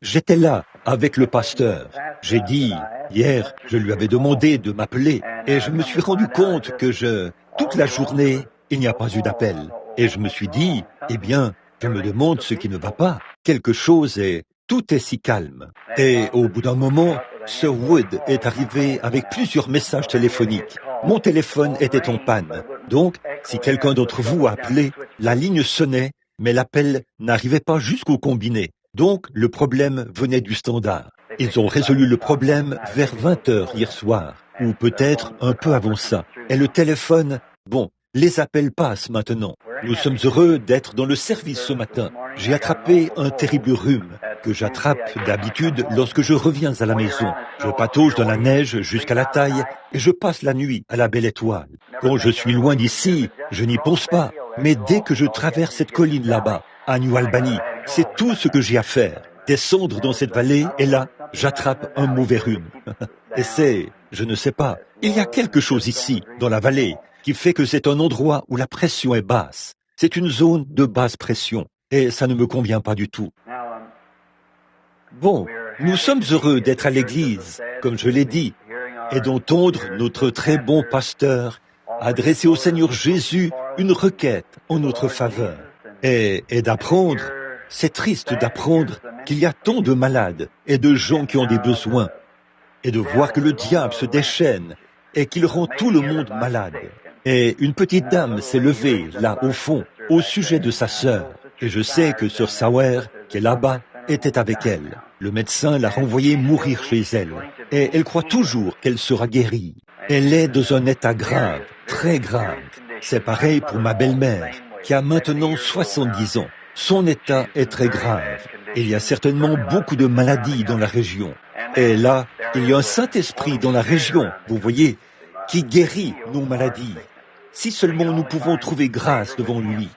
J'étais là, avec le pasteur. J'ai dit, hier, je lui avais demandé de m'appeler, et je me suis rendu compte que toute la journée, il n'y a pas eu d'appel. Et je me suis dit, eh bien, je me demande ce qui ne va pas. Quelque chose et tout est si calme. Et au bout d'un moment, Sir Wood est arrivé avec plusieurs messages téléphoniques. Mon téléphone était en panne. Donc, si quelqu'un d'entre vous a appelé, la ligne sonnait, mais l'appel n'arrivait pas jusqu'au combiné. Donc, le problème venait du standard. Ils ont résolu le problème vers 20 heures hier soir, ou peut-être un peu avant ça. Et le téléphone, bon, les appels passent maintenant. Nous sommes heureux d'être dans le service ce matin. J'ai attrapé un terrible rhume que j'attrape d'habitude lorsque je reviens à la maison. Je patauge dans la neige jusqu'à la taille et je passe la nuit à la belle étoile. Quand je suis loin d'ici, je n'y pense pas. Mais dès que je traverse cette colline là-bas, à New Albany, c'est tout ce que j'ai à faire. Descendre dans cette vallée et là, j'attrape un mauvais rhume. Et je ne sais pas, il y a quelque chose ici, dans la vallée, qui fait que c'est un endroit où la pression est basse. C'est une zone de basse pression, et ça ne me convient pas du tout. Bon, nous sommes heureux d'être à l'église, comme je l'ai dit, et d'entendre notre très bon pasteur adresser au Seigneur Jésus une requête en notre faveur. Et d'apprendre, c'est triste d'apprendre qu'il y a tant de malades et de gens qui ont des besoins, et de voir que le diable se déchaîne et qu'il rend tout le monde malade. Et une petite dame s'est levée, là, au fond, au sujet de sa sœur. Et je sais que Sœur Sauer, qui est là-bas, était avec elle. Le médecin l'a renvoyée mourir chez elle. Et elle croit toujours qu'elle sera guérie. Elle est dans un état grave, très grave. C'est pareil pour ma belle-mère, qui a maintenant 70 ans. Son état est très grave. Il y a certainement beaucoup de maladies dans la région. Et là, il y a un Saint-Esprit dans la région, vous voyez, qui guérit nos maladies. Si seulement nous pouvons trouver grâce devant lui.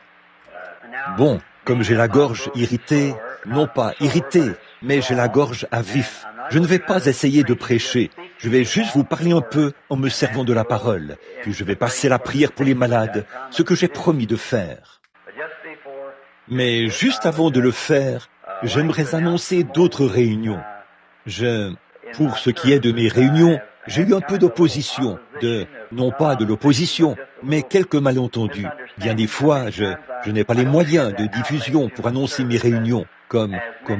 Bon, comme j'ai la gorge irritée, non pas irritée, mais j'ai la gorge à vif. Je ne vais pas essayer de prêcher. Je vais juste vous parler un peu en me servant de la parole. Puis je vais passer la prière pour les malades, ce que j'ai promis de faire. Mais juste avant de le faire, j'aimerais annoncer d'autres réunions. Pour ce qui est de mes réunions, j'ai eu un peu d'opposition, non pas de l'opposition, mais quelques malentendus. Bien des fois, je n'ai pas les moyens de diffusion pour annoncer mes réunions, comme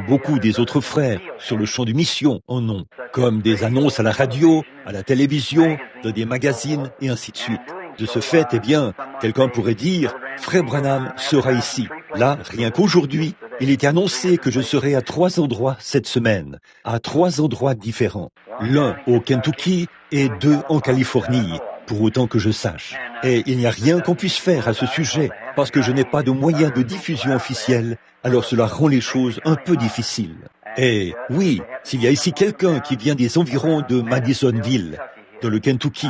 beaucoup des autres frères sur le champ de mission en ont, comme des annonces à la radio, à la télévision, dans des magazines et ainsi de suite. De ce fait, eh bien, quelqu'un pourrait dire, Frère Branham sera ici. Là, rien qu'aujourd'hui, il était annoncé que je serai à 3 endroits cette semaine, à 3 endroits différents. L'un au Kentucky et 2 en Californie, pour autant que je sache. Et il n'y a rien qu'on puisse faire à ce sujet, parce que je n'ai pas de moyens de diffusion officiels, alors cela rend les choses un peu difficiles. Et oui, s'il y a ici quelqu'un qui vient des environs de Madisonville, dans le Kentucky,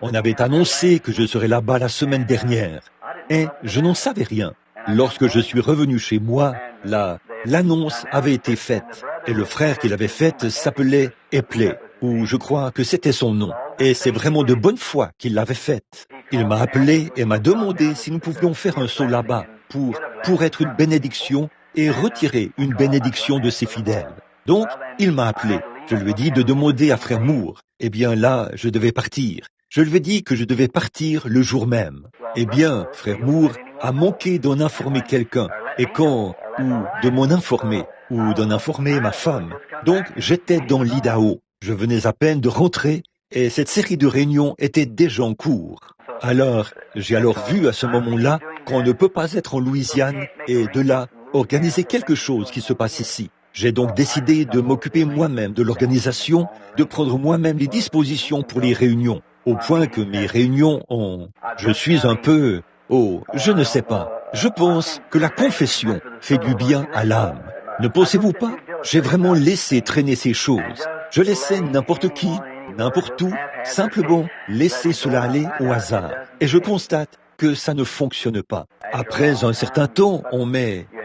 on avait annoncé que je serais là-bas la semaine dernière, et je n'en savais rien. Lorsque je suis revenu chez moi, l'annonce avait été faite, et le frère qui l'avait faite s'appelait Epley, ou je crois que c'était son nom. Et c'est vraiment de bonne foi qu'il l'avait faite. Il m'a appelé et m'a demandé si nous pouvions faire un saut là-bas pour être une bénédiction et retirer une bénédiction de ses fidèles. Donc, il m'a appelé. Je lui ai dit de demander à Frère Moore. Eh bien là, je devais partir. Je lui ai dit que je devais partir le jour même. Eh bien, Frère Moore a manqué d'en informer quelqu'un, ou de m'en informer, ou d'en informer ma femme. Donc, j'étais dans l'Idaho. Je venais à peine de rentrer, et cette série de réunions était déjà en cours. Alors, j'ai vu à ce moment-là qu'on ne peut pas être en Louisiane, et de là, organiser quelque chose qui se passe ici. J'ai donc décidé de m'occuper moi-même de l'organisation, de prendre moi-même les dispositions pour les réunions, au point que mes réunions je suis un peu... je ne sais pas. Je pense que la confession fait du bien à l'âme. Ne pensez-vous pas? J'ai vraiment laissé traîner ces choses. Je laissais n'importe qui, n'importe où, simplement laisser cela aller au hasard. Et je constate que ça ne fonctionne pas. Après un certain temps,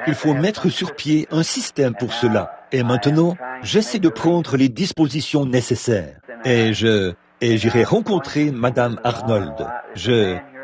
il faut mettre sur pied un système pour cela. Et maintenant, j'essaie de prendre les dispositions nécessaires. Et j'irai rencontrer Madame Arnold.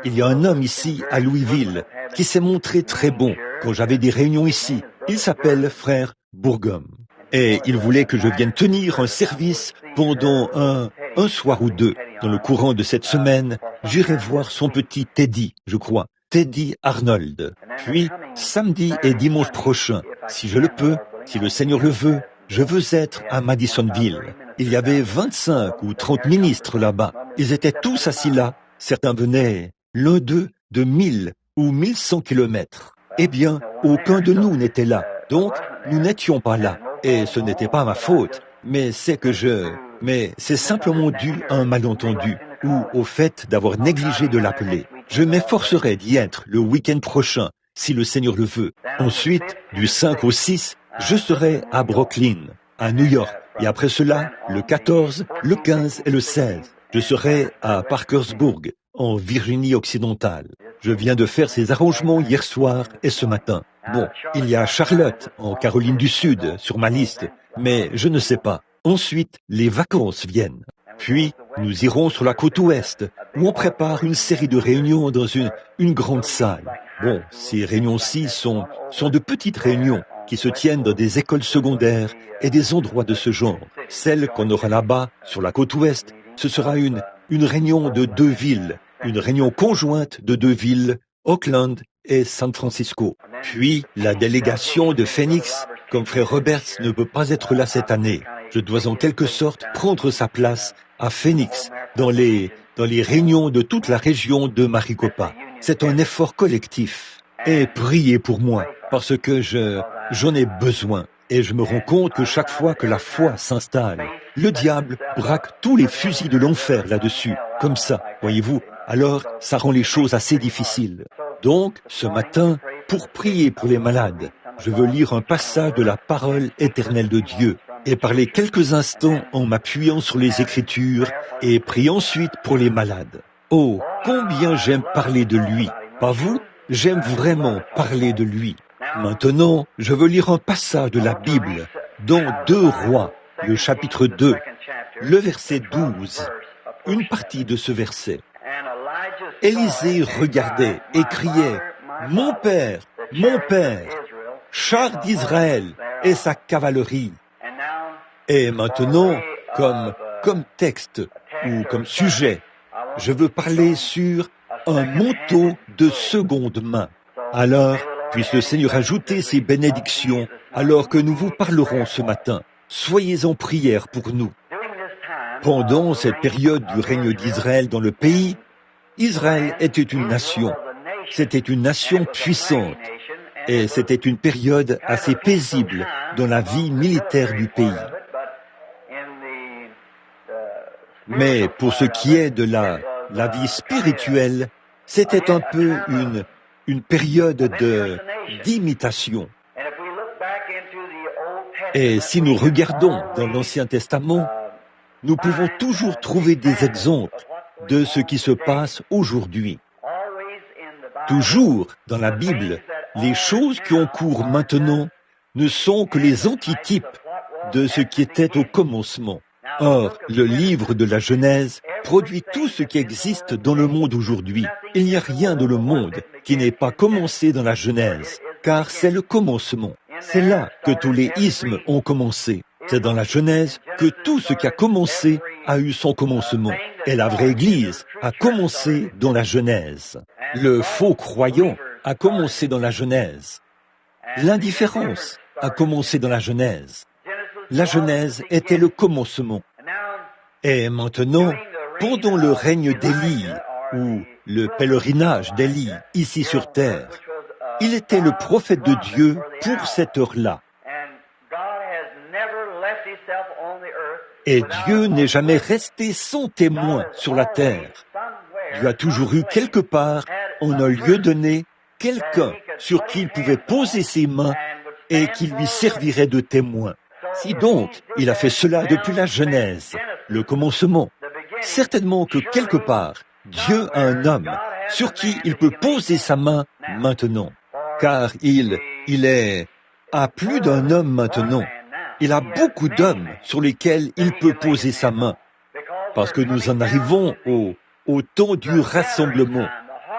Il y a un homme ici, à Louisville, qui s'est montré très bon quand j'avais des réunions ici. Il s'appelle Frère Bourgum. Et il voulait que je vienne tenir un service pendant un soir ou deux. Dans le courant de cette semaine, j'irai voir son petit Teddy, je crois, Teddy Arnold. Puis, samedi et dimanche prochain, si je le peux, si le Seigneur le veut, je veux être à Madisonville. Il y avait 25 ou 30 ministres là-bas. Ils étaient tous assis là. Certains venaient, l'un d'eux, de 1000 ou 1100 kilomètres. Eh bien, aucun de nous n'était là. Donc, nous n'étions pas là. Et ce n'était pas ma faute. Mais c'est simplement dû à un malentendu ou au fait d'avoir négligé de l'appeler. Je m'efforcerai d'y être le week-end prochain, si le Seigneur le veut. Ensuite, du 5 au 6, je serai à Brooklyn, à New York. Et après cela, le 14, le 15 et le 16, je serai à Parkersburg, en Virginie occidentale. Je viens de faire ces arrangements hier soir et ce matin. Bon, il y a Charlotte, en Caroline du Sud, sur ma liste, mais je ne sais pas. Ensuite, les vacances viennent. Puis, nous irons sur la côte ouest, où on prépare une série de réunions dans une grande salle. Bon, ces réunions-ci sont de petites réunions qui se tiennent dans des écoles secondaires et des endroits de ce genre. Celle qu'on aura là-bas, sur la côte ouest, ce sera une réunion de 2 villes, une réunion conjointe de 2 villes, Oakland et San Francisco. Puis, la délégation de Phoenix, comme frère Roberts ne peut pas être là cette année. Je dois en quelque sorte prendre sa place à Phoenix, dans les réunions de toute la région de Maricopa. C'est un effort collectif. Et priez pour moi, parce que j'en ai besoin. Et je me rends compte que chaque fois que la foi s'installe, le diable braque tous les fusils de l'enfer là-dessus, comme ça, voyez-vous. Alors, ça rend les choses assez difficiles. Donc, ce matin, pour prier pour les malades, je veux lire un passage de la parole éternelle de Dieu et parler quelques instants en m'appuyant sur les Écritures et prier ensuite pour les malades. Oh, combien j'aime parler de lui. Pas vous? J'aime vraiment parler de lui. Maintenant, je veux lire un passage de la Bible dans 2 Rois, le chapitre 2, le verset 12, une partie de ce verset. Élisée regardait et criait, « Mon Père, char d'Israël et sa cavalerie. » Et maintenant, comme texte ou comme sujet, je veux parler sur un manteau de seconde main. Alors, puisse le Seigneur ajouter ses bénédictions alors que nous vous parlerons ce matin. Soyez en prière pour nous. Pendant cette période du règne d'Israël dans le pays, Israël était une nation. C'était une nation puissante. Et c'était une période assez paisible dans la vie militaire du pays. Mais pour ce qui est de la vie spirituelle, c'était un peu une période d'imitation. Et si nous regardons dans l'Ancien Testament, nous pouvons toujours trouver des exemples de ce qui se passe aujourd'hui. Toujours dans la Bible, les choses qui ont cours maintenant ne sont que les antitypes de ce qui était au commencement. Or, le livre de la Genèse produit tout ce qui existe dans le monde aujourd'hui. Il n'y a rien dans le monde qui n'ait pas commencé dans la Genèse, car c'est le commencement. C'est là que tous les ismes ont commencé. C'est dans la Genèse que tout ce qui a commencé a eu son commencement. Et la vraie Église a commencé dans la Genèse. Le faux croyant a commencé dans la Genèse. L'indifférence a commencé dans la Genèse. La Genèse était le commencement. Et maintenant, pendant le règne d'Élie, ou le pèlerinage d'Élie ici sur terre, il était le prophète de Dieu pour cette heure-là. Et Dieu n'est jamais resté sans témoin sur la terre. Dieu a toujours eu quelque part, en un lieu donné, quelqu'un sur qui il pouvait poser ses mains et qui lui servirait de témoin. Si donc il a fait cela depuis la Genèse, le commencement, certainement que quelque part, Dieu a un homme sur qui il peut poser sa main maintenant. Car il a plus d'un homme maintenant. Il a beaucoup d'hommes sur lesquels il peut poser sa main. Parce que nous en arrivons au temps du rassemblement,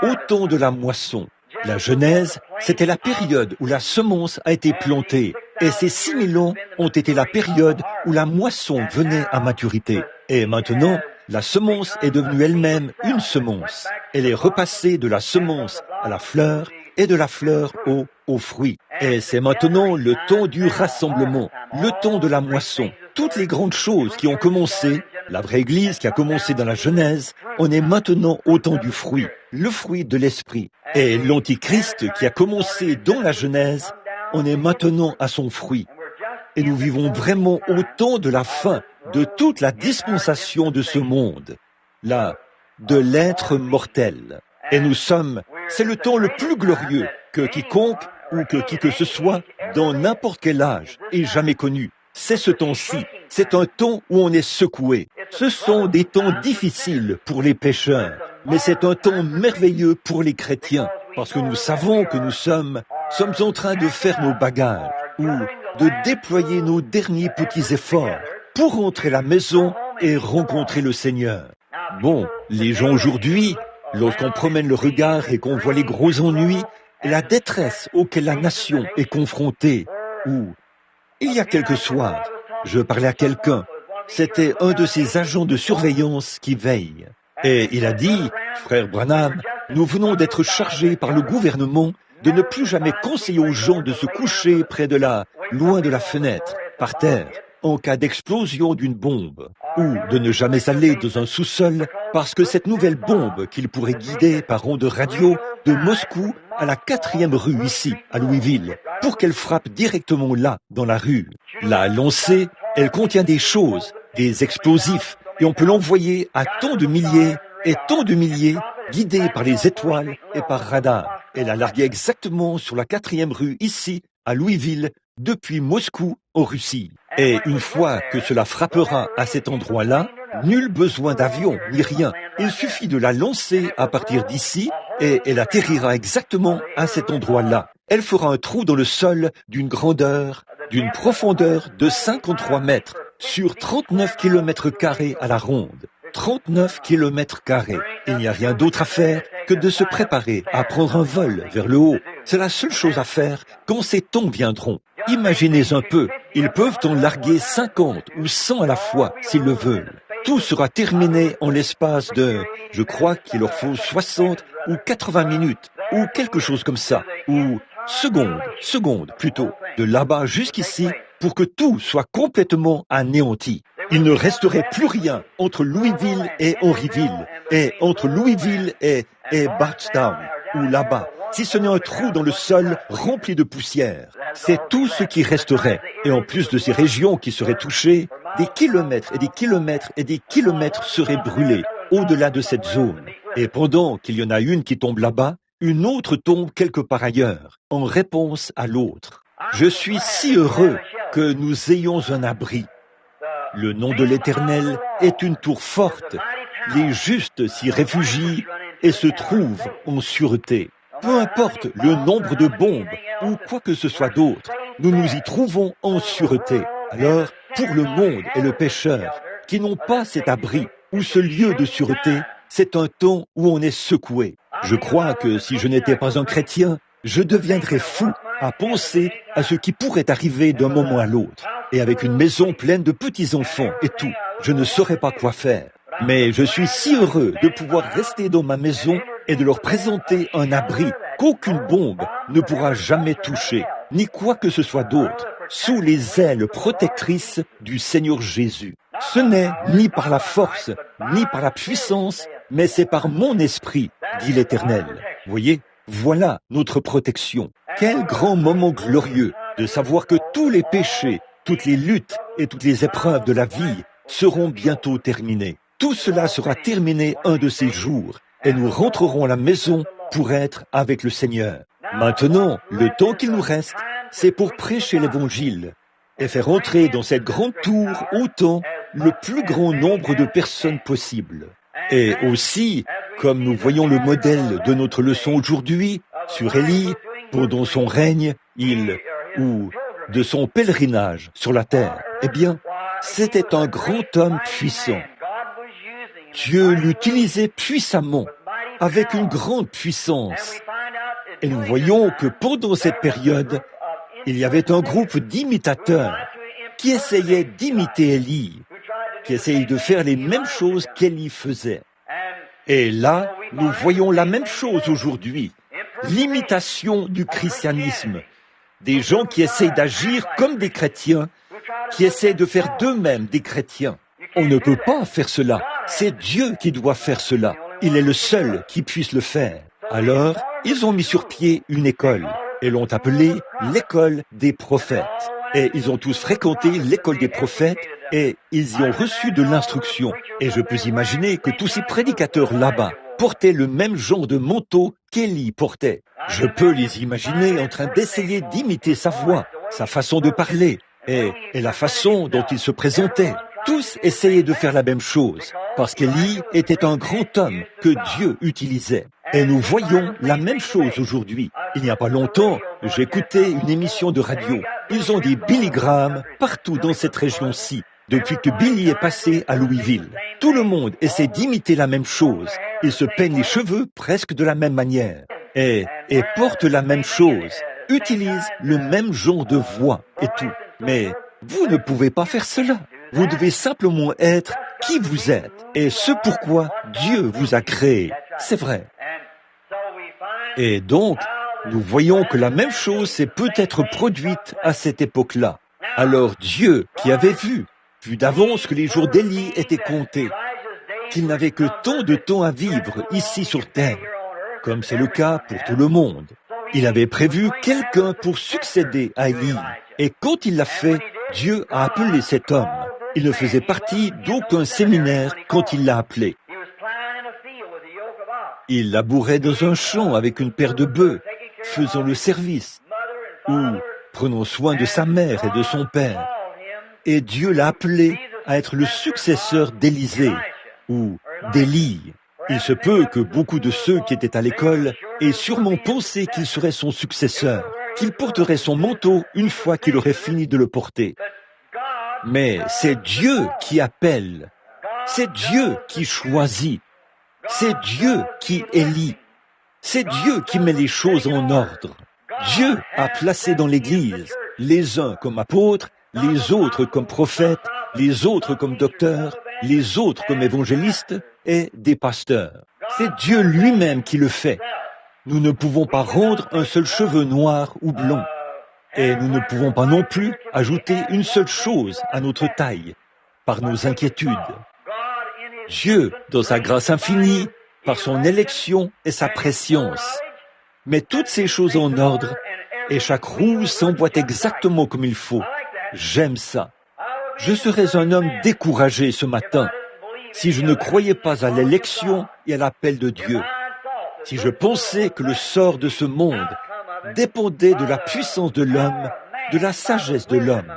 au temps de la moisson. La Genèse, c'était la période où la semence a été plantée, et ces 6000 ans ont été la période où la moisson venait à maturité. Et maintenant, la semence est devenue elle-même une semence. Elle est repassée de la semence à la fleur, et de la fleur au fruit. Et c'est maintenant le temps du rassemblement, le temps de la moisson. Toutes les grandes choses qui ont commencé, la vraie Église qui a commencé dans la Genèse, on est maintenant au temps du fruit, le fruit de l'Esprit. Et l'Antichrist qui a commencé dans la Genèse, on est maintenant à son fruit. Et nous vivons vraiment au temps de la fin de toute la dispensation de ce monde, là, de l'être mortel. Et nous sommes, c'est le temps le plus glorieux que quiconque ou que qui que ce soit dans n'importe quel âge ait jamais connu. C'est ce temps-ci, c'est un temps où on est secoué. Ce sont des temps difficiles pour les pécheurs, mais c'est un temps merveilleux pour les chrétiens, parce que nous savons que nous sommes en train de faire nos bagages, ou de déployer nos derniers petits efforts pour entrer à la maison et rencontrer le Seigneur. Bon, les gens aujourd'hui, lorsqu'on promène le regard et qu'on voit les gros ennuis et la détresse auquel la nation est confrontée, ou il y a quelques soirs, je parlais à quelqu'un, c'était un de ces agents de surveillance qui veille. Et il a dit, frère Branham, nous venons d'être chargés par le gouvernement de ne plus jamais conseiller aux gens de se coucher loin de la fenêtre, par terre, en cas d'explosion d'une bombe, ou de ne jamais aller dans un sous-sol parce que cette nouvelle bombe qu'il pourrait guider par ondes radio de Moscou à la 4e rue ici, à Louisville, pour qu'elle frappe directement là, dans la rue. La lancée, elle contient des choses, des explosifs, et on peut l'envoyer à tant de milliers et tant de milliers, guidés par les étoiles et par radar. Elle a largué exactement sur la 4e rue ici, à Louisville, depuis Moscou en Russie. Et une fois que cela frappera à cet endroit-là, nul besoin d'avion ni rien. Il suffit de la lancer à partir d'ici et elle atterrira exactement à cet endroit-là. Elle fera un trou dans le sol d'une profondeur de 53 mètres sur 39 km² à la ronde. 39 km². Il n'y a rien d'autre à faire que de se préparer à prendre un vol vers le haut. C'est la seule chose à faire quand ces temps viendront. Imaginez un peu, ils peuvent en larguer 50 ou 100 à la fois s'ils le veulent. Tout sera terminé en l'espace de, je crois qu'il leur faut 60 ou 80 minutes, ou quelque chose comme ça, ou secondes plutôt, de là-bas jusqu'ici, pour que tout soit complètement anéanti. Il ne resterait plus rien entre Louisville et Henryville, et entre Louisville et Bardstown, ou là-bas, si ce n'est un trou dans le sol rempli de poussière. C'est tout ce qui resterait. Et en plus de ces régions qui seraient touchées, des kilomètres et des kilomètres et des kilomètres seraient brûlés au-delà de cette zone. Et pendant qu'il y en a une qui tombe là-bas, une autre tombe quelque part ailleurs, en réponse à l'autre. Je suis si heureux que nous ayons un abri. Le nom de l'Éternel est une tour forte. Les justes s'y réfugient et se trouvent en sûreté. Peu importe le nombre de bombes ou quoi que ce soit d'autre, nous nous y trouvons en sûreté. Alors, pour le monde et le pécheur, qui n'ont pas cet abri ou ce lieu de sûreté, c'est un temps où on est secoué. Je crois que si je n'étais pas un chrétien, je deviendrais fou à penser à ce qui pourrait arriver d'un moment à l'autre. Et avec une maison pleine de petits-enfants et tout, je ne saurais pas quoi faire. Mais je suis si heureux de pouvoir rester dans ma maison et de leur présenter un abri qu'aucune bombe ne pourra jamais toucher, ni quoi que ce soit d'autre, sous les ailes protectrices du Seigneur Jésus. Ce n'est ni par la force, ni par la puissance, mais c'est par mon esprit, dit l'Éternel. Voyez, voilà notre protection. Quel grand moment glorieux de savoir que tous les péchés, toutes les luttes et toutes les épreuves de la vie seront bientôt terminées. Tout cela sera terminé un de ces jours et nous rentrerons à la maison pour être avec le Seigneur. Maintenant, le temps qu'il nous reste, c'est pour prêcher l'Évangile et faire entrer dans cette grande tour autant le plus grand nombre de personnes possible. Et aussi, comme nous voyons le modèle de notre leçon aujourd'hui, sur Élie, pendant son règne, ou de son pèlerinage sur la terre, eh bien, c'était un grand homme puissant. Dieu l'utilisait puissamment, avec une grande puissance. Et nous voyons que pendant cette période, il y avait un groupe d'imitateurs qui essayaient d'imiter Élie, qui essayaient de faire les mêmes choses qu'Élie faisait. Et là, nous voyons la même chose aujourd'hui, l'imitation du christianisme. Des gens qui essayent d'agir comme des chrétiens, qui essayent de faire d'eux-mêmes des chrétiens. On ne peut pas faire cela. C'est Dieu qui doit faire cela. Il est le seul qui puisse le faire. Alors, ils ont mis sur pied une école et l'ont appelée l'école des prophètes. Et ils ont tous fréquenté l'école des prophètes et ils y ont reçu de l'instruction. Et je peux imaginer que tous ces prédicateurs là-bas portaient le même genre de manteau qu'Élie portait. Je peux les imaginer en train d'essayer d'imiter sa voix, sa façon de parler et la façon dont il se présentait. Tous essayaient de faire la même chose, parce qu'Élie était un grand homme que Dieu utilisait. Et nous voyons la même chose aujourd'hui. Il n'y a pas longtemps, j'écoutais une émission de radio. Ils ont des Billy Graham partout dans cette région-ci, depuis que Billy est passé à Louisville. Tout le monde essaie d'imiter la même chose. Ils se peignent les cheveux presque de la même manière. Et portent la même chose, utilisent le même genre de voix et tout. Mais vous ne pouvez pas faire cela. Vous devez simplement être qui vous êtes et ce pourquoi Dieu vous a créé. C'est vrai. Et donc, nous voyons que la même chose s'est peut-être produite à cette époque-là. Alors Dieu, qui avait vu d'avance que les jours d'Élie étaient comptés, qu'il n'avait que tant de temps à vivre ici sur terre, comme c'est le cas pour tout le monde. Il avait prévu quelqu'un pour succéder à Élie. Et quand il l'a fait, Dieu a appelé cet homme. Il ne faisait partie d'aucun séminaire quand il l'a appelé. Il labourait dans un champ avec une paire de bœufs, faisant le service, ou prenant soin de sa mère et de son père. Et Dieu l'a appelé à être le successeur d'Élisée, ou d'Élie. Il se peut que beaucoup de ceux qui étaient à l'école aient sûrement pensé qu'il serait son successeur, qu'il porterait son manteau une fois qu'il aurait fini de le porter. Mais c'est Dieu qui appelle, c'est Dieu qui choisit, c'est Dieu qui élit, c'est Dieu qui met les choses en ordre. Dieu a placé dans l'Église les uns comme apôtres, les autres comme prophètes, les autres comme docteurs, les autres comme évangélistes et des pasteurs. C'est Dieu lui-même qui le fait. Nous ne pouvons pas rendre un seul cheveu noir ou blond. Et nous ne pouvons pas non plus ajouter une seule chose à notre taille par nos inquiétudes. Dieu, dans sa grâce infinie, par son élection et sa préscience, met toutes ces choses en ordre et chaque roue s'emboîte exactement comme il faut. J'aime ça. Je serais un homme découragé ce matin si je ne croyais pas à l'élection et à l'appel de Dieu. Si je pensais que le sort de ce monde dépendait de la puissance de l'homme, de la sagesse de l'homme,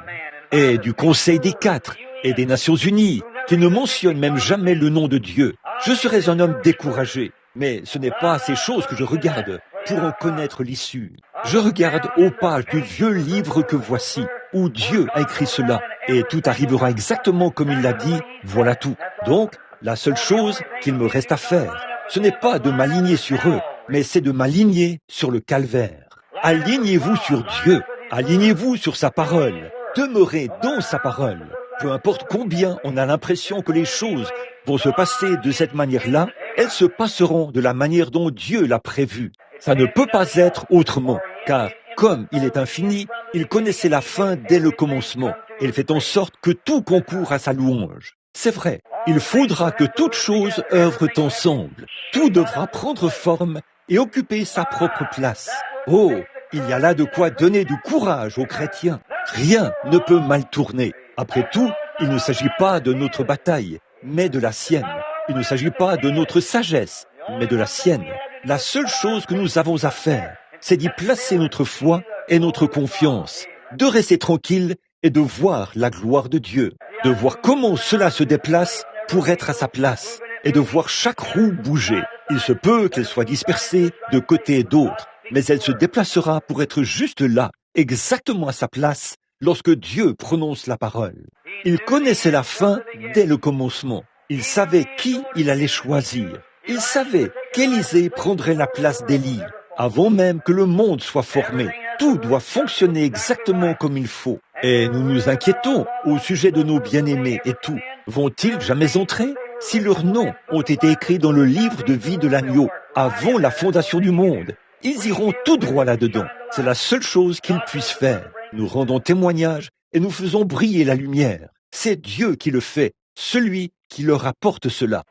et du Conseil des Quatre et des Nations Unies, qui ne mentionnent même jamais le nom de Dieu. Je serais un homme découragé, mais ce n'est pas ces choses que je regarde pour en connaître l'issue. Je regarde aux pages du vieux livre que voici, où Dieu a écrit cela, et tout arrivera exactement comme il l'a dit, voilà tout. Donc, la seule chose qu'il me reste à faire, ce n'est pas de m'aligner sur eux, mais c'est de m'aligner sur le calvaire. Alignez-vous sur Dieu, alignez-vous sur sa parole, demeurez dans sa parole. Peu importe combien on a l'impression que les choses vont se passer de cette manière-là, elles se passeront de la manière dont Dieu l'a prévu. Ça ne peut pas être autrement, car comme il est infini, il connaissait la fin dès le commencement. Et il fait en sorte que tout concourt à sa louange. C'est vrai, il faudra que toutes choses œuvrent ensemble. Tout devra prendre forme et occuper sa propre place. Oh, il y a là de quoi donner du courage aux chrétiens. Rien ne peut mal tourner. Après tout, il ne s'agit pas de notre bataille, mais de la sienne. Il ne s'agit pas de notre sagesse, mais de la sienne. La seule chose que nous avons à faire, c'est d'y placer notre foi et notre confiance, de rester tranquille et de voir la gloire de Dieu, de voir comment cela se déplace pour être à sa place, et de voir chaque roue bouger. Il se peut qu'elle soit dispersée de côté et d'autre, mais elle se déplacera pour être juste là, exactement à sa place, lorsque Dieu prononce la parole. Il connaissait la fin dès le commencement. Il savait qui il allait choisir. Il savait qu'Élisée prendrait la place d'Élie. avant même que le monde soit formé. Tout doit fonctionner exactement comme il faut. Et nous nous inquiétons au sujet de nos bien-aimés et tout. Vont-ils jamais entrer? Si leurs noms ont été écrits dans le livre de vie de l'agneau avant la fondation du monde, ils iront tout droit là-dedans. C'est la seule chose qu'ils puissent faire. Nous rendons témoignage et nous faisons briller la lumière. C'est Dieu qui le fait, celui qui leur apporte cela.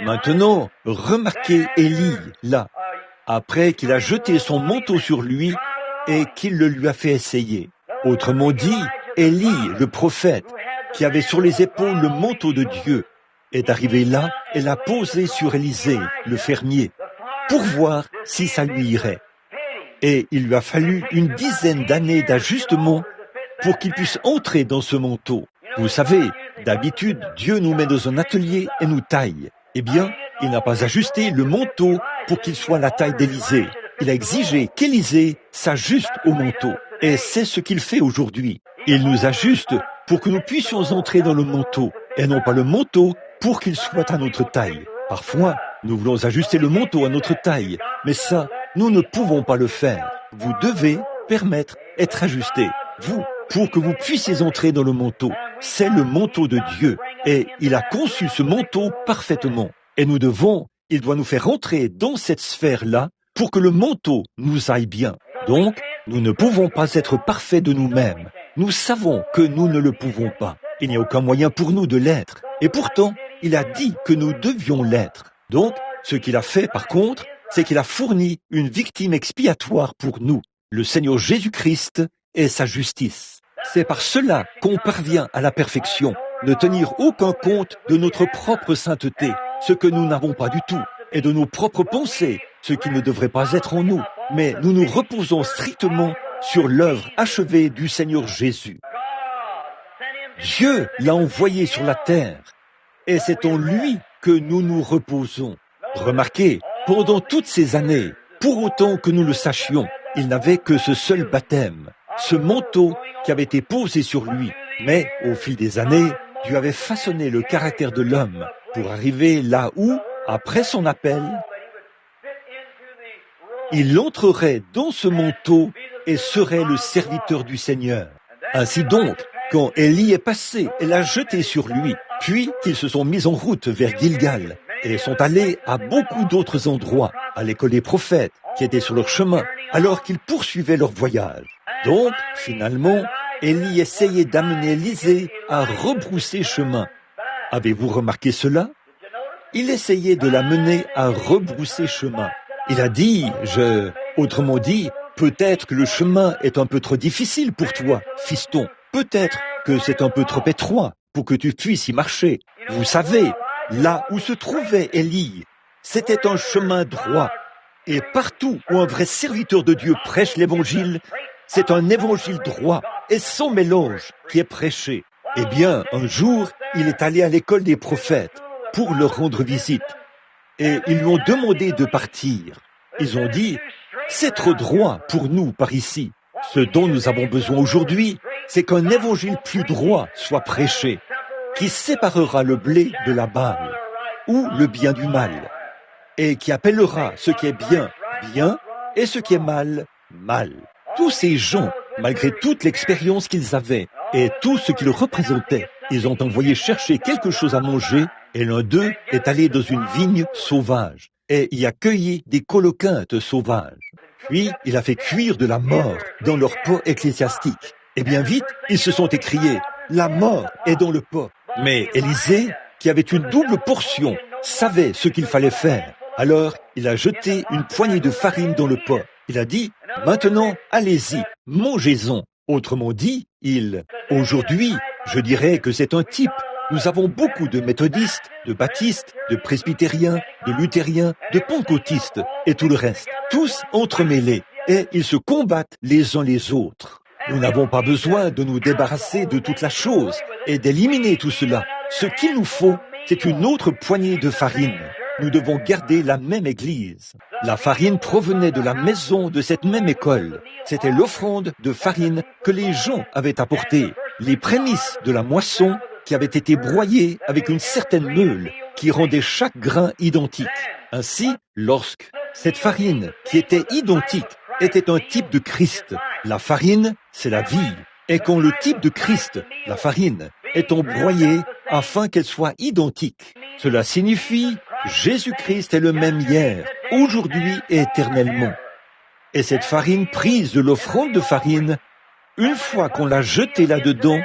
Maintenant, remarquez Élie, là, après qu'il a jeté son manteau sur lui et qu'il le lui a fait essayer. Autrement dit, Élie, le prophète, qui avait sur les épaules le manteau de Dieu, est arrivé là et l'a posé sur Élisée, le fermier, pour voir si ça lui irait. Et il lui a fallu une dizaine d'années d'ajustement pour qu'il puisse entrer dans ce manteau. Vous savez, d'habitude, Dieu nous met dans un atelier et nous taille. Eh bien, il n'a pas ajusté le manteau pour qu'il soit la taille d'Élisée. Il a exigé qu'Élisée s'ajuste au manteau. Et c'est ce qu'il fait aujourd'hui. Il nous ajuste pour que nous puissions entrer dans le manteau, et non pas le manteau pour qu'il soit à notre taille. Parfois, nous voulons ajuster le manteau à notre taille, mais ça, nous ne pouvons pas le faire. Vous devez permettre d'être ajusté. Vous, pour que vous puissiez entrer dans le manteau. C'est le manteau de Dieu, et il a conçu ce manteau parfaitement. Et il doit nous faire entrer dans cette sphère-là pour que le manteau nous aille bien. Donc, nous ne pouvons pas être parfaits de nous-mêmes. Nous savons que nous ne le pouvons pas. Il n'y a aucun moyen pour nous de l'être. Et pourtant, il a dit que nous devions l'être. Donc, ce qu'il a fait, par contre, c'est qu'il a fourni une victime expiatoire pour nous, le Seigneur Jésus-Christ et sa justice. C'est par cela qu'on parvient à la perfection, ne tenir aucun compte de notre propre sainteté, ce que nous n'avons pas du tout, et de nos propres pensées, ce qui ne devrait pas être en nous, mais nous nous reposons strictement sur l'œuvre achevée du Seigneur Jésus. Dieu l'a envoyé sur la terre, et c'est en lui que nous nous reposons. Remarquez, pendant toutes ces années, pour autant que nous le sachions, il n'avait que ce seul baptême, ce manteau qui avait été posé sur lui. Mais au fil des années, Dieu avait façonné le caractère de l'homme pour arriver là où, après son appel, il entrerait dans ce manteau et serait le serviteur du Seigneur. Ainsi donc, quand Élie est passé, elle a jeté sur lui, puis qu'ils se sont mis en route vers Gilgal et sont allés à beaucoup d'autres endroits, à l'école des prophètes, qui étaient sur leur chemin, alors qu'ils poursuivaient leur voyage. Donc, finalement, Élie essayait d'amener Élisée à rebrousser chemin. Avez-vous remarqué cela? Il essayait de l'amener à rebrousser chemin. Il a dit, autrement dit, peut-être que le chemin est un peu trop difficile pour toi, fiston. Peut-être que c'est un peu trop étroit pour que tu puisses y marcher. Vous savez, là où se trouvait Élie, c'était un chemin droit. Et partout où un vrai serviteur de Dieu prêche l'évangile, c'est un évangile droit et sans mélange qui est prêché. Eh bien, un jour, il est allé à l'école des prophètes pour leur rendre visite. Et ils lui ont demandé de partir. Ils ont dit, c'est trop droit pour nous par ici. Ce dont nous avons besoin aujourd'hui, c'est qu'un évangile plus droit soit prêché, qui séparera le blé de la balle, ou le bien du mal, et qui appellera ce qui est bien, bien, et ce qui est mal, mal. Tous ces gens, malgré toute l'expérience qu'ils avaient, et tout ce qu'ils représentaient, ils ont envoyé chercher quelque chose à manger, et l'un d'eux est allé dans une vigne sauvage, et y a cueilli des coloquintes sauvages. Puis, il a fait cuire de la mort dans leur pot ecclésiastique. Et bien vite, ils se sont écriés, la mort est dans le pot. Mais Élisée, qui avait une double portion, savait ce qu'il fallait faire. Alors, il a jeté une poignée de farine dans le pot. Il a dit, maintenant, allez-y, mangez-en. Autrement dit, aujourd'hui, je dirais que c'est un type. Nous avons beaucoup de méthodistes, de baptistes, de presbytériens, de luthériens, de pentecôtistes et tout le reste. Tous entremêlés. Et ils se combattent les uns les autres. Nous n'avons pas besoin de nous débarrasser de toute la chose et d'éliminer tout cela. Ce qu'il nous faut, c'est une autre poignée de farine. Nous devons garder la même église. La farine provenait de la maison de cette même école. C'était l'offrande de farine que les gens avaient apportée. Les prémices de la moisson qui avaient été broyées avec une certaine meule qui rendait chaque grain identique. Ainsi, lorsque cette farine, qui était identique, était un type de Christ, la farine, c'est la vie. Et quand le type de Christ, la farine, est embroyée afin qu'elle soit identique, cela signifie Jésus-Christ est le même hier, aujourd'hui et éternellement. Et cette farine prise de l'offrande de farine, une fois qu'on l'a jetée là-dedans,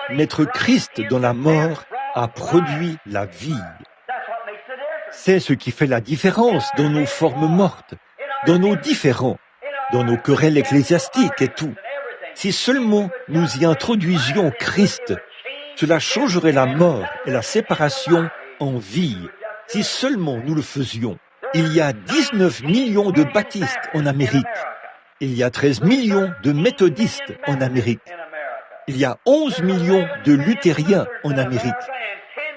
mettre Christ dans la mort a produit la vie. C'est ce qui fait la différence dans nos formes mortes, dans nos différends, dans nos querelles ecclésiastiques et tout. Si seulement nous y introduisions Christ, cela changerait la mort et la séparation en vie. Si seulement nous le faisions. Il y a 19 millions de baptistes en Amérique. Il y a 13 millions de méthodistes en Amérique. Il y a 11 millions de luthériens en Amérique.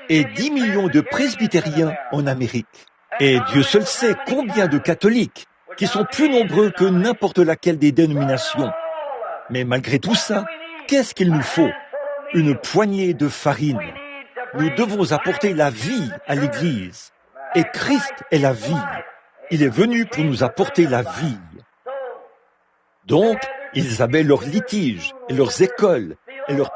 Et 10 millions de presbytériens en Amérique. Et Dieu seul sait combien de catholiques qui sont plus nombreux que n'importe laquelle des dénominations. Mais malgré tout ça, qu'est-ce qu'il nous faut? Une poignée de farine. Nous devons apporter la vie à l'Église. Et Christ est la vie. Il est venu pour nous apporter la vie. Donc, ils avaient leurs litiges, et leurs écoles, et leur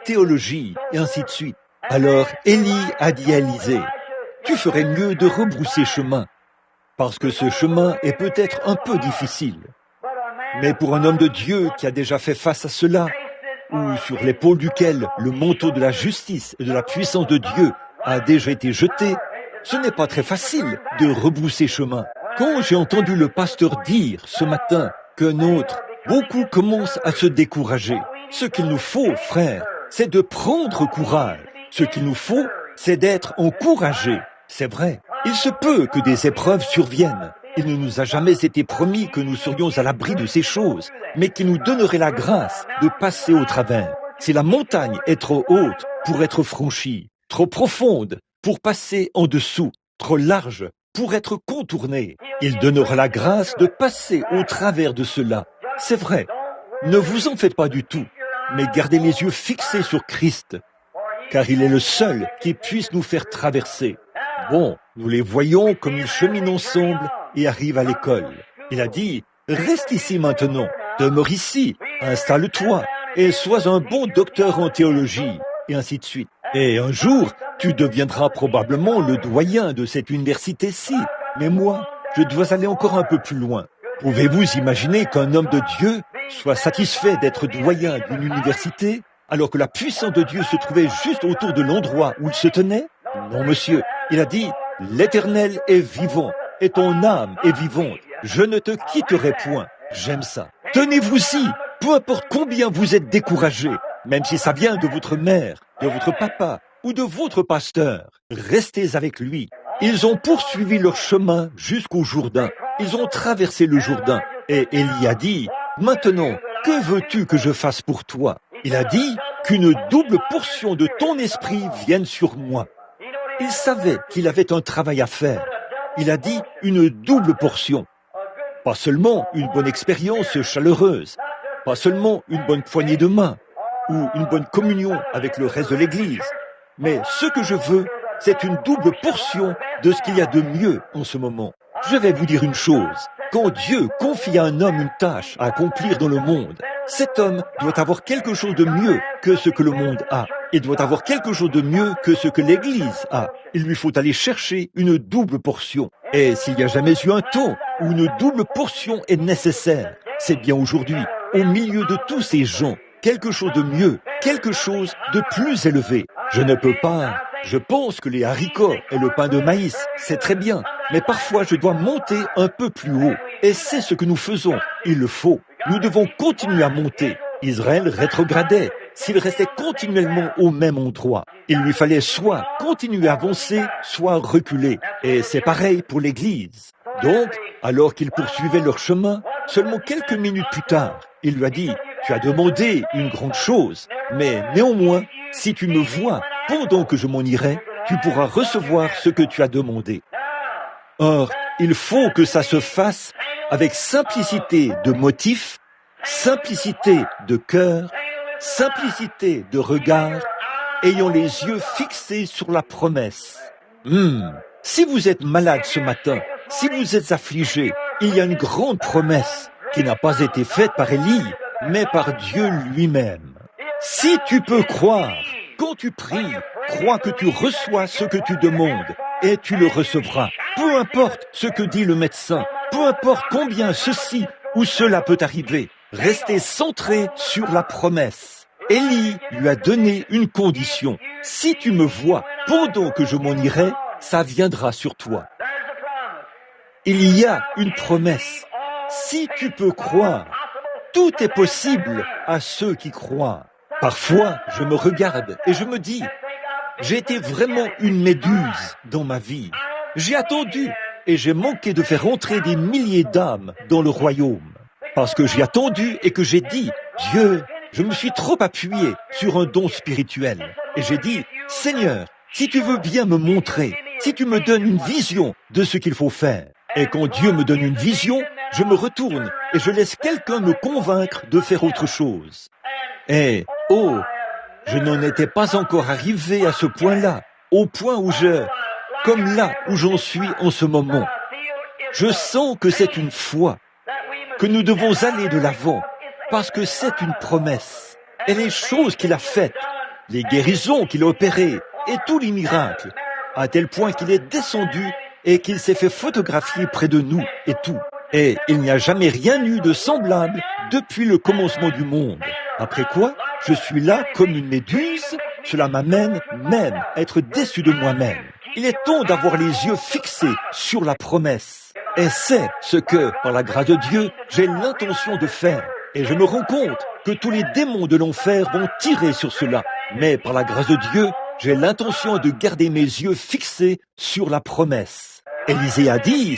théologie, et ainsi de suite. Alors, Élie a dit à Élisée, « Tu ferais mieux de rebrousser chemin, parce que ce chemin est peut-être un peu difficile. Mais pour un homme de Dieu qui a déjà fait face à cela, ou sur l'épaule duquel le manteau de la justice et de la puissance de Dieu a déjà été jeté, ce n'est pas très facile de rebrousser chemin. » Quand j'ai entendu le pasteur dire ce matin beaucoup commencent à se décourager. Ce qu'il nous faut, frère, c'est de prendre courage. Ce qu'il nous faut, c'est d'être encouragé. C'est vrai, il se peut que des épreuves surviennent. Il ne nous a jamais été promis que nous serions à l'abri de ces choses, mais qu'il nous donnerait la grâce de passer au travers. Si la montagne est trop haute pour être franchie, trop profonde pour passer en dessous, trop large pour être contournée, il donnera la grâce de passer au travers de cela. C'est vrai, ne vous en faites pas du tout, mais gardez les yeux fixés sur Christ, car il est le seul qui puisse nous faire traverser. Bon, nous les voyons comme ils cheminent ensemble et arrivent à l'école. Il a dit, reste ici maintenant, demeure ici, installe-toi et sois un bon docteur en théologie, et ainsi de suite. Et un jour, tu deviendras probablement le doyen de cette université-ci. Mais moi, je dois aller encore un peu plus loin. Pouvez-vous imaginer qu'un homme de Dieu soit satisfait d'être doyen d'une université alors que la puissance de Dieu se trouvait juste autour de l'endroit où il se tenait? Non, monsieur. Il a dit, l'Éternel est vivant et ton âme est vivante. Je ne te quitterai point. J'aime ça. Tenez-vous-y, peu importe combien vous êtes découragé, même si ça vient de votre mère, de votre papa ou de votre pasteur. Restez avec lui. Ils ont poursuivi leur chemin jusqu'au Jourdain. Ils ont traversé le Jourdain. Et Élie a dit, maintenant, que veux-tu que je fasse pour toi? Il a dit qu'une double portion de ton esprit vienne sur moi. Il savait qu'il avait un travail à faire. Il a dit une double portion. Pas seulement une bonne expérience chaleureuse, pas seulement une bonne poignée de main ou une bonne communion avec le reste de l'Église, mais ce que je veux, c'est une double portion de ce qu'il y a de mieux en ce moment. Je vais vous dire une chose. Quand Dieu confie à un homme une tâche à accomplir dans le monde, cet homme doit avoir quelque chose de mieux que ce que le monde a. Il doit avoir quelque chose de mieux que ce que l'Église a. Il lui faut aller chercher une double portion. Et s'il n'y a jamais eu un temps où une double portion est nécessaire, c'est bien aujourd'hui, au milieu de tous ces gens, quelque chose de mieux, quelque chose de plus élevé. Je pense que les haricots et le pain de maïs, c'est très bien, mais parfois je dois monter un peu plus haut. Et c'est ce que nous faisons. Il le faut. Nous devons continuer à monter. Israël rétrogradait s'il restait continuellement au même endroit. Il lui fallait soit continuer à avancer, soit reculer. Et c'est pareil pour l'Église. Donc, alors qu'ils poursuivaient leur chemin, seulement quelques minutes plus tard, il lui a dit, « Tu as demandé une grande chose, mais néanmoins, si tu me vois pendant que je m'en irai, tu pourras recevoir ce que tu as demandé. » Or, il faut que ça se fasse avec simplicité de motif, simplicité de cœur, simplicité de regard, ayant les yeux fixés sur la promesse. Si vous êtes malade ce matin, si vous êtes affligé, il y a une grande promesse qui n'a pas été faite par Élie, mais par Dieu lui-même. Si tu peux croire, quand tu pries, crois que tu reçois ce que tu demandes et tu le recevras. Peu importe ce que dit le médecin, peu importe combien ceci ou cela peut arriver, restez centré sur la promesse. Élie lui a donné une condition. Si tu me vois pendant que je m'en irai, ça viendra sur toi. Il y a une promesse. Si tu peux croire, tout est possible à ceux qui croient. Parfois, je me regarde et je me dis, j'ai été vraiment une méduse dans ma vie. J'ai attendu et j'ai manqué de faire entrer des milliers d'âmes dans le royaume. Parce que j'ai attendu et que j'ai dit, Dieu, je me suis trop appuyé sur un don spirituel. Et j'ai dit, Seigneur, si tu veux bien me montrer, si tu me donnes une vision de ce qu'il faut faire. Et quand Dieu me donne une vision, je me retourne et je laisse quelqu'un me convaincre de faire autre chose. Et, je n'en étais pas encore arrivé à ce point-là, au point où comme là où j'en suis en ce moment. Je sens que c'est une foi, que nous devons aller de l'avant, parce que c'est une promesse. Et les choses qu'il a faites, les guérisons qu'il a opérées, et tous les miracles, à tel point qu'il est descendu et qu'il s'est fait photographier près de nous et tout. Et il n'y a jamais rien eu de semblable depuis le commencement du monde. Après quoi, je suis là comme une méduse, cela m'amène même à être déçu de moi-même. Il est temps d'avoir les yeux fixés sur la promesse. Et c'est ce que, par la grâce de Dieu, j'ai l'intention de faire. Et je me rends compte que tous les démons de l'enfer vont tirer sur cela. Mais par la grâce de Dieu, j'ai l'intention de garder mes yeux fixés sur la promesse. Élisée a dit,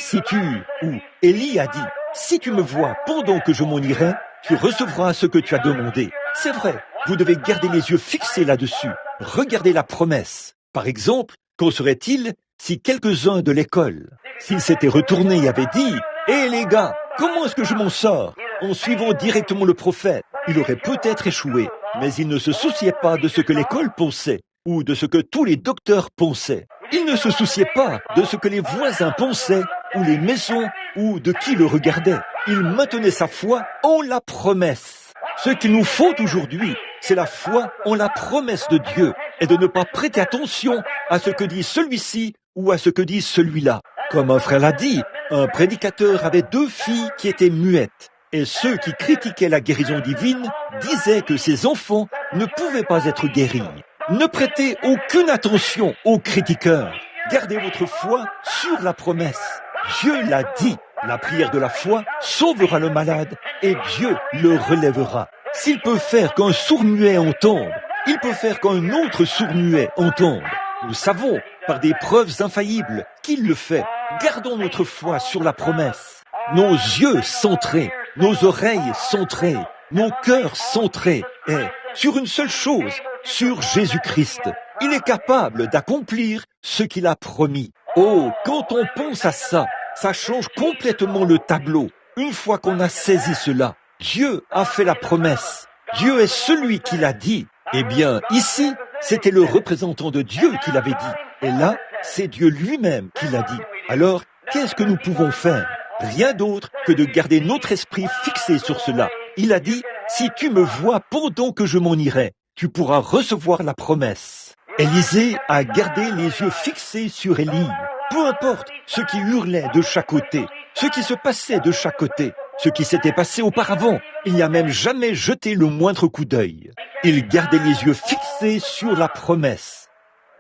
Élie a dit, si tu me vois pendant que je m'en irai, tu recevras ce que tu as demandé. C'est vrai, vous devez garder les yeux fixés là-dessus. Regardez la promesse. Par exemple, qu'en serait-il si quelques-uns de l'école, s'ils s'étaient retournés et avaient dit, « Hé les gars, comment est-ce que je m'en sors ?» En suivant directement le prophète, il aurait peut-être échoué, mais il ne se souciait pas de ce que l'école pensait, ou de ce que tous les docteurs pensaient. Il ne se souciait pas de ce que les voisins pensaient, ou les maisons, ou de qui le regardait. Il maintenait sa foi en la promesse. Ce qu'il nous faut aujourd'hui, c'est la foi en la promesse de Dieu, et de ne pas prêter attention à ce que dit celui-ci ou à ce que dit celui-là. Comme un frère l'a dit, un prédicateur avait 2 filles qui étaient muettes, et ceux qui critiquaient la guérison divine disaient que ces enfants ne pouvaient pas être guéris. Ne prêtez aucune attention aux critiqueurs. Gardez votre foi sur la promesse. Dieu l'a dit. La prière de la foi sauvera le malade et Dieu le relèvera. S'il peut faire qu'un sourd-muet entende, il peut faire qu'un autre sourd-muet entende. Nous savons, par des preuves infaillibles, qu'il le fait. Gardons notre foi sur la promesse. Nos yeux centrés, nos oreilles centrées, nos cœurs centrés, et sur une seule chose, sur Jésus-Christ. Il est capable d'accomplir ce qu'il a promis. Quand on pense à ça, ça change complètement le tableau. Une fois qu'on a saisi cela, Dieu a fait la promesse. Dieu est celui qui l'a dit. Eh bien, ici, c'était le représentant de Dieu qui l'avait dit. Et là, c'est Dieu lui-même qui l'a dit. Alors, qu'est-ce que nous pouvons faire? Rien d'autre que de garder notre esprit fixé sur cela. Il a dit, si tu me vois pendant que je m'en irai, tu pourras recevoir la promesse. Élisée a gardé les yeux fixés sur Élie. Peu importe ce qui hurlait de chaque côté, ce qui se passait de chaque côté, ce qui s'était passé auparavant, il n'y a même jamais jeté le moindre coup d'œil. Il gardait les yeux fixés sur la promesse.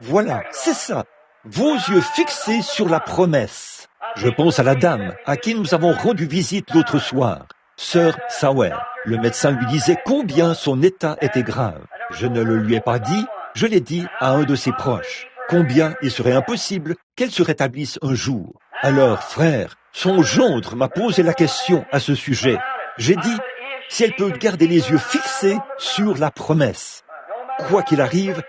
Voilà, c'est ça. Vos yeux fixés sur la promesse. Je pense à la dame à qui nous avons rendu visite l'autre soir, Sœur Sauer. Le médecin lui disait combien son état était grave. Je ne le lui ai pas dit, je l'ai dit à un de ses proches. Combien il serait impossible qu'elle se rétablisse un jour. Alors, frère, son gendre m'a posé la question à ce sujet. J'ai dit, si elle peut garder les yeux fixés sur la promesse. Quoi qu'il arrive,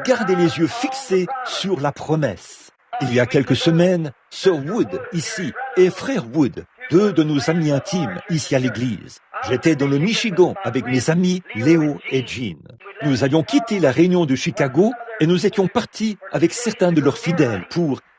gardez les yeux fixés sur la promesse. Il y a quelques semaines, Sir Wood, ici, et Frère Wood, 2 de nos amis intimes, ici à l'église. J'étais dans le Michigan avec mes amis Léo et Jean. Nous allions quitter la réunion de Chicago et nous étions partis avec certains de leurs fidèles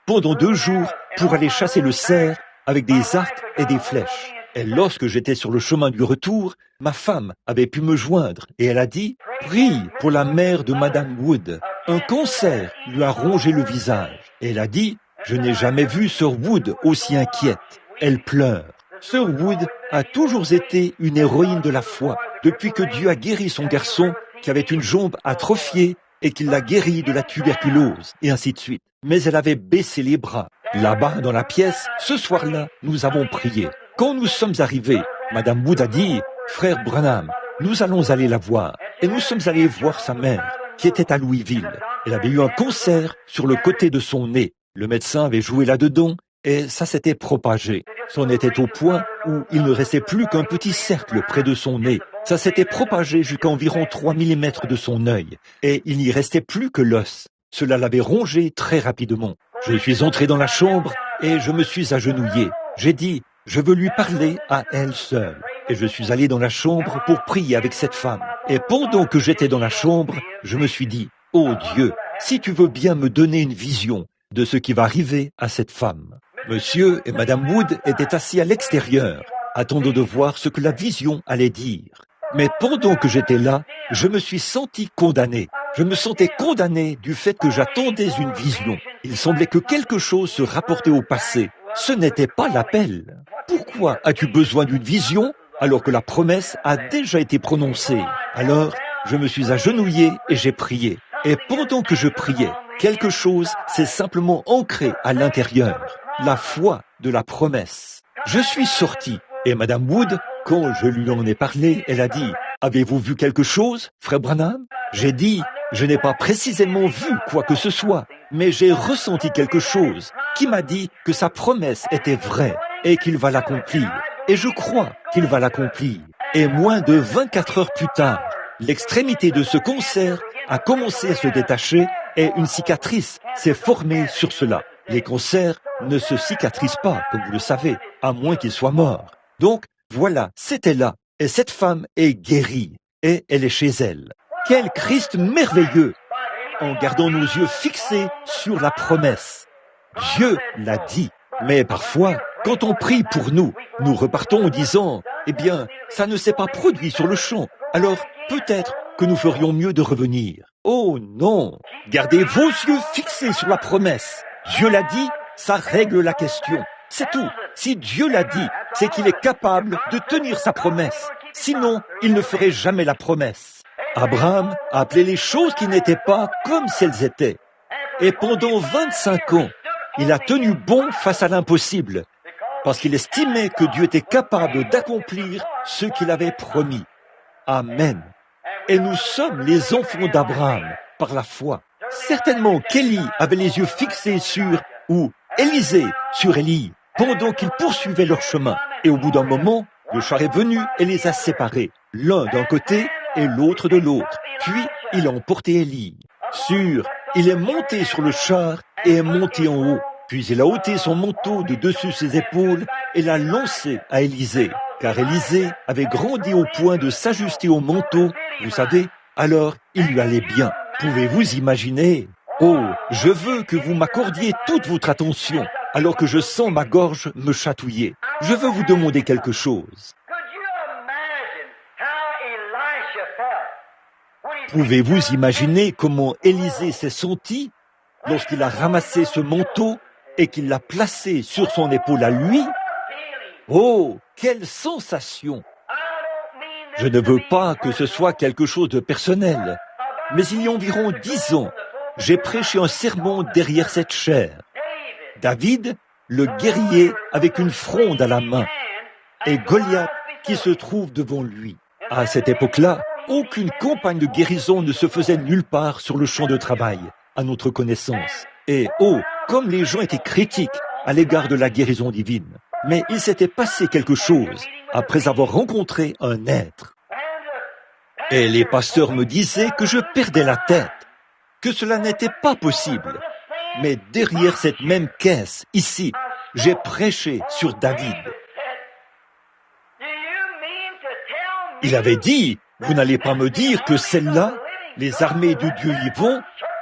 pendant 2 jours, pour aller chasser le cerf avec des arcs et des flèches. Et lorsque j'étais sur le chemin du retour, ma femme avait pu me joindre et elle a dit « Prie pour la mère de Madame Wood. Un cancer lui a rongé le visage. » Et elle a dit « Je n'ai jamais vu Sœur Wood aussi inquiète. Elle pleure. » Sœur Wood a toujours été une héroïne de la foi, depuis que Dieu a guéri son garçon qui avait une jambe atrophiée et qu'il l'a guéri de la tuberculose, et ainsi de suite. Mais elle avait baissé les bras. Là-bas, dans la pièce, ce soir-là, nous avons prié. Quand nous sommes arrivés, Madame Wood a dit « Frère Branham, nous allons aller la voir. » Et nous sommes allés voir sa mère, qui était à Louisville. Elle avait eu un cancer sur le côté de son nez. Le médecin avait joué là-dedans et ça s'était propagé. C'en était au point où il ne restait plus qu'un petit cercle près de son nez. Ça s'était propagé jusqu'à environ 3 mm de son œil et il n'y restait plus que l'os. Cela l'avait rongé très rapidement. Je suis entré dans la chambre et je me suis agenouillé. J'ai dit « Je veux lui parler à elle seule ». Et je suis allé dans la chambre pour prier avec cette femme. Et pendant que j'étais dans la chambre, je me suis dit « Oh Dieu, si tu veux bien me donner une vision de ce qui va arriver à cette femme. » Monsieur et Madame Wood étaient assis à l'extérieur, attendant de voir ce que la vision allait dire. Mais pendant que j'étais là, je me suis senti condamné. Je me sentais condamné du fait que j'attendais une vision. Il semblait que quelque chose se rapportait au passé. Ce n'était pas l'appel. Pourquoi as-tu besoin d'une vision alors que la promesse a déjà été prononcée? Alors, je me suis agenouillé et j'ai prié. Et pendant que je priais, quelque chose s'est simplement ancré à l'intérieur. La foi de la promesse. Je suis sorti et Madame Wood, quand je lui en ai parlé, elle a dit « Avez-vous vu quelque chose, Frère Branham ?» J'ai dit « Je n'ai pas précisément vu quoi que ce soit, mais j'ai ressenti quelque chose qui m'a dit que sa promesse était vraie et qu'il va l'accomplir. Et je crois qu'il va l'accomplir. » Et moins de 24 heures plus tard, l'extrémité de ce cancer a commencé à se détacher et une cicatrice s'est formée sur cela. Les cancers ne se cicatrisent pas, comme vous le savez, à moins qu'ils soient morts. Donc, voilà, c'était là. Et cette femme est guérie. Et elle est chez elle. Quel Christ merveilleux! En gardant nos yeux fixés sur la promesse. Dieu l'a dit. Mais parfois, quand on prie pour nous, nous repartons en disant « Eh bien, ça ne s'est pas produit sur le champ. Alors, peut-être que nous ferions mieux de revenir. » Oh non! Gardez vos yeux fixés sur la promesse. Dieu l'a dit, ça règle la question. C'est tout. Si Dieu l'a dit, c'est qu'il est capable de tenir sa promesse. Sinon, il ne ferait jamais la promesse. Abraham a appelé les choses qui n'étaient pas comme si elles étaient. Et pendant 25 ans, il a tenu bon face à l'impossible, parce qu'il estimait que Dieu était capable d'accomplir ce qu'il avait promis. Amen. Et nous sommes les enfants d'Abraham par la foi. Certainement qu'Élie avait les yeux fixés ou Élisée sur Élie, pendant qu'ils poursuivaient leur chemin. Et au bout d'un moment, le char est venu et les a séparés, l'un d'un côté et l'autre de l'autre. Puis il a emporté Élie. Il est monté sur le char et est monté en haut. Puis il a ôté son manteau de dessus ses épaules et l'a lancé à Élisée. Car Élisée avait grandi au point de s'ajuster au manteau, vous savez, alors il lui allait bien. Pouvez-vous imaginer? Oh, je veux que vous m'accordiez toute votre attention, alors que je sens ma gorge me chatouiller. Je veux vous demander quelque chose. Pouvez-vous imaginer comment Élisée s'est senti lorsqu'il a ramassé ce manteau et qu'il l'a placé sur son épaule à lui? Oh, quelle sensation! Je ne veux pas que ce soit quelque chose de personnel, mais il y a environ 10 ans, j'ai prêché un sermon derrière cette chaire. David, le guerrier avec une fronde à la main, et Goliath qui se trouve devant lui. À cette époque-là, aucune campagne de guérison ne se faisait nulle part sur le champ de travail, à notre connaissance. Et oh, comme les gens étaient critiques à l'égard de la guérison divine. Mais il s'était passé quelque chose après avoir rencontré un être. Et les pasteurs me disaient que je perdais la tête, que cela n'était pas possible. Mais derrière cette même caisse, ici, j'ai prêché sur David. Il avait dit, vous n'allez pas me dire que celle-là, les armées du Dieu vivant,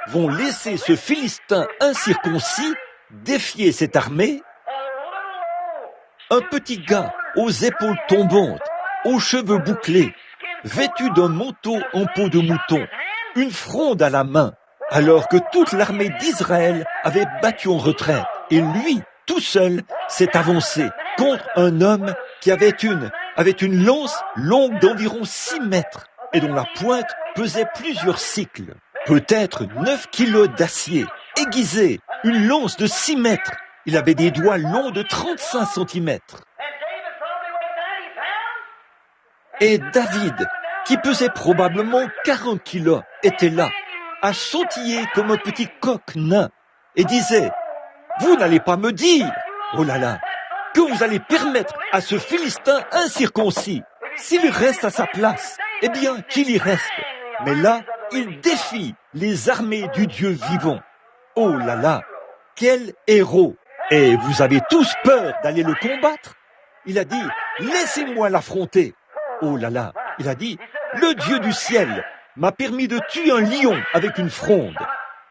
vont laisser ce Philistin incirconcis défier cette armée? Un petit gars aux épaules tombantes, aux cheveux bouclés, vêtu d'un manteau en peau de mouton, une fronde à la main, alors que toute l'armée d'Israël avait battu en retraite. Et lui, tout seul, s'est avancé contre un homme qui avait une lance longue d'environ 6 mètres et dont la pointe pesait plusieurs cycles, peut-être 9 kilos d'acier, aiguisé, une lance de 6 mètres. Il avait des doigts longs de 35 centimètres. Et David, qui pesait probablement 40 kilos, était là, à sautiller comme un petit coq nain, et disait « Vous n'allez pas me dire, oh là là, que vous allez permettre à ce Philistin incirconcis, s'il reste à sa place, eh bien qu'il y reste. Mais là, il défie les armées du Dieu vivant. Oh là là, quel héros! Et vous avez tous peur d'aller le combattre? Il a dit « Laissez-moi l'affronter. » Oh là là, il a dit « Le Dieu du ciel m'a permis de tuer un lion avec une fronde.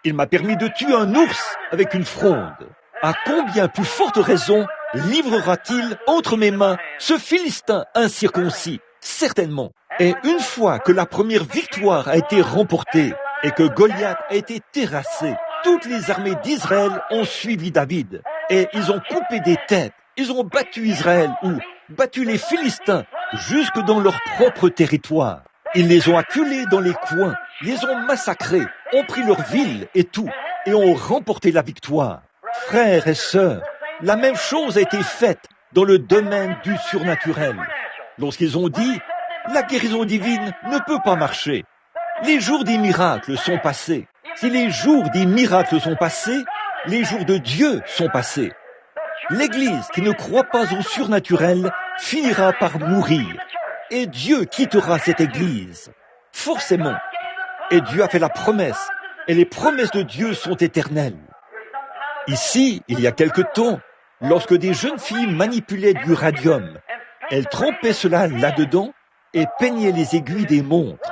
Il m'a permis de tuer un ours avec une fronde. À combien plus forte raison livrera-t-il entre mes mains ce Philistin incirconcis? Certainement. Et une fois que la première victoire a été remportée et que Goliath a été terrassé, toutes les armées d'Israël ont suivi David. Et ils ont coupé des têtes. Ils ont battu Israël ou battu les Philistins jusque dans leur propre territoire. Ils les ont acculés dans les coins, les ont massacrés, ont pris leurs villes et tout, et ont remporté la victoire. Frères et sœurs, la même chose a été faite dans le domaine du surnaturel. Lorsqu'ils ont dit « La guérison divine ne peut pas marcher. Les jours des miracles sont passés. Si les jours des miracles sont passés, les jours de Dieu sont passés. L'Église qui ne croit pas au surnaturel finira par mourir. Et Dieu quittera cette Église. Forcément. Et Dieu a fait la promesse. Et les promesses de Dieu sont éternelles. Ici, il y a quelque temps, lorsque des jeunes filles manipulaient du radium, elles trempaient cela là-dedans et peignaient les aiguilles des montres.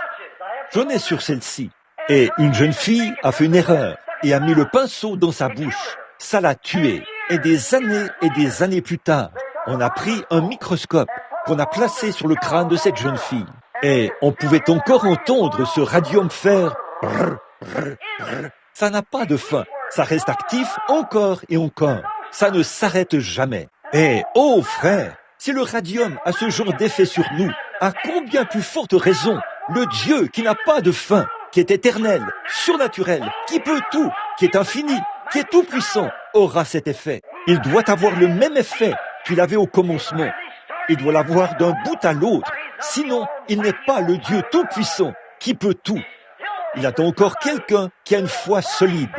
J'en ai sur celle-ci. Et une jeune fille a fait une erreur et a mis le pinceau dans sa bouche. Ça l'a tuée. Et des années plus tard, on a pris un microscope qu'on a placé sur le crâne de cette jeune fille. Et on pouvait encore entendre ce radium faire brrr, brrr, brrr. Ça n'a pas de fin. Ça reste actif encore et encore. Ça ne s'arrête jamais. Et oh frère, si le radium a ce genre d'effet sur nous, à combien plus forte raison le Dieu qui n'a pas de fin, qui est éternel, surnaturel, qui peut tout, qui est infini, qui est tout-puissant, aura cet effet. Il doit avoir le même effet qu'il avait au commencement. Il doit l'avoir d'un bout à l'autre. Sinon, il n'est pas le Dieu tout-puissant qui peut tout. Il attend encore quelqu'un qui a une foi solide,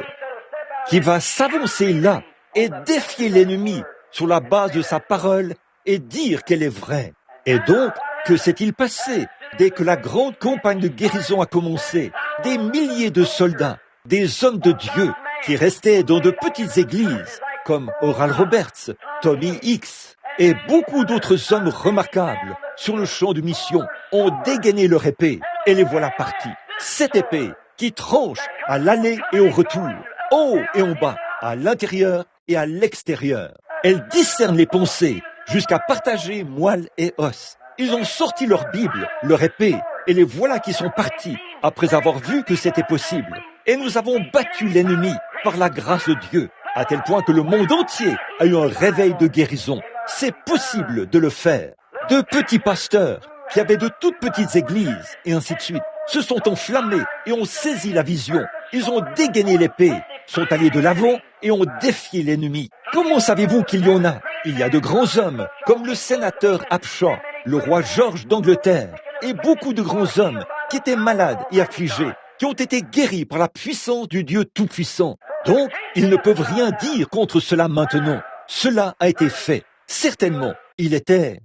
qui va s'avancer là et défier l'ennemi sur la base de sa parole et dire qu'elle est vraie. Et donc, que s'est-il passé dès que la grande campagne de guérison a commencé? Des milliers de soldats, des hommes de Dieu qui restaient dans de petites églises comme Oral Roberts, Tony Hicks et beaucoup d'autres hommes remarquables sur le champ de mission ont dégainé leur épée et les voilà partis. Cette épée qui tranche à l'aller et au retour, haut et en bas, à l'intérieur et à l'extérieur. Elle discerne les pensées jusqu'à partager moelle et os. Ils ont sorti leur Bible, leur épée, et les voilà qui sont partis après avoir vu que c'était possible. Et nous avons battu l'ennemi par la grâce de Dieu, à tel point que le monde entier a eu un réveil de guérison. C'est possible de le faire. De petits pasteurs qui avaient de toutes petites églises, et ainsi de suite, se sont enflammés et ont saisi la vision. Ils ont dégainé l'épée, sont allés de l'avant et ont défié l'ennemi. Comment savez-vous qu'il y en a? Il y a de grands hommes, comme le sénateur Upshaw, le roi George d'Angleterre, et beaucoup de grands hommes qui étaient malades et affligés, qui ont été guéris par la puissance du Dieu Tout-Puissant. Donc, ils ne peuvent rien dire contre cela maintenant. Cela a été fait. Certainement, il était.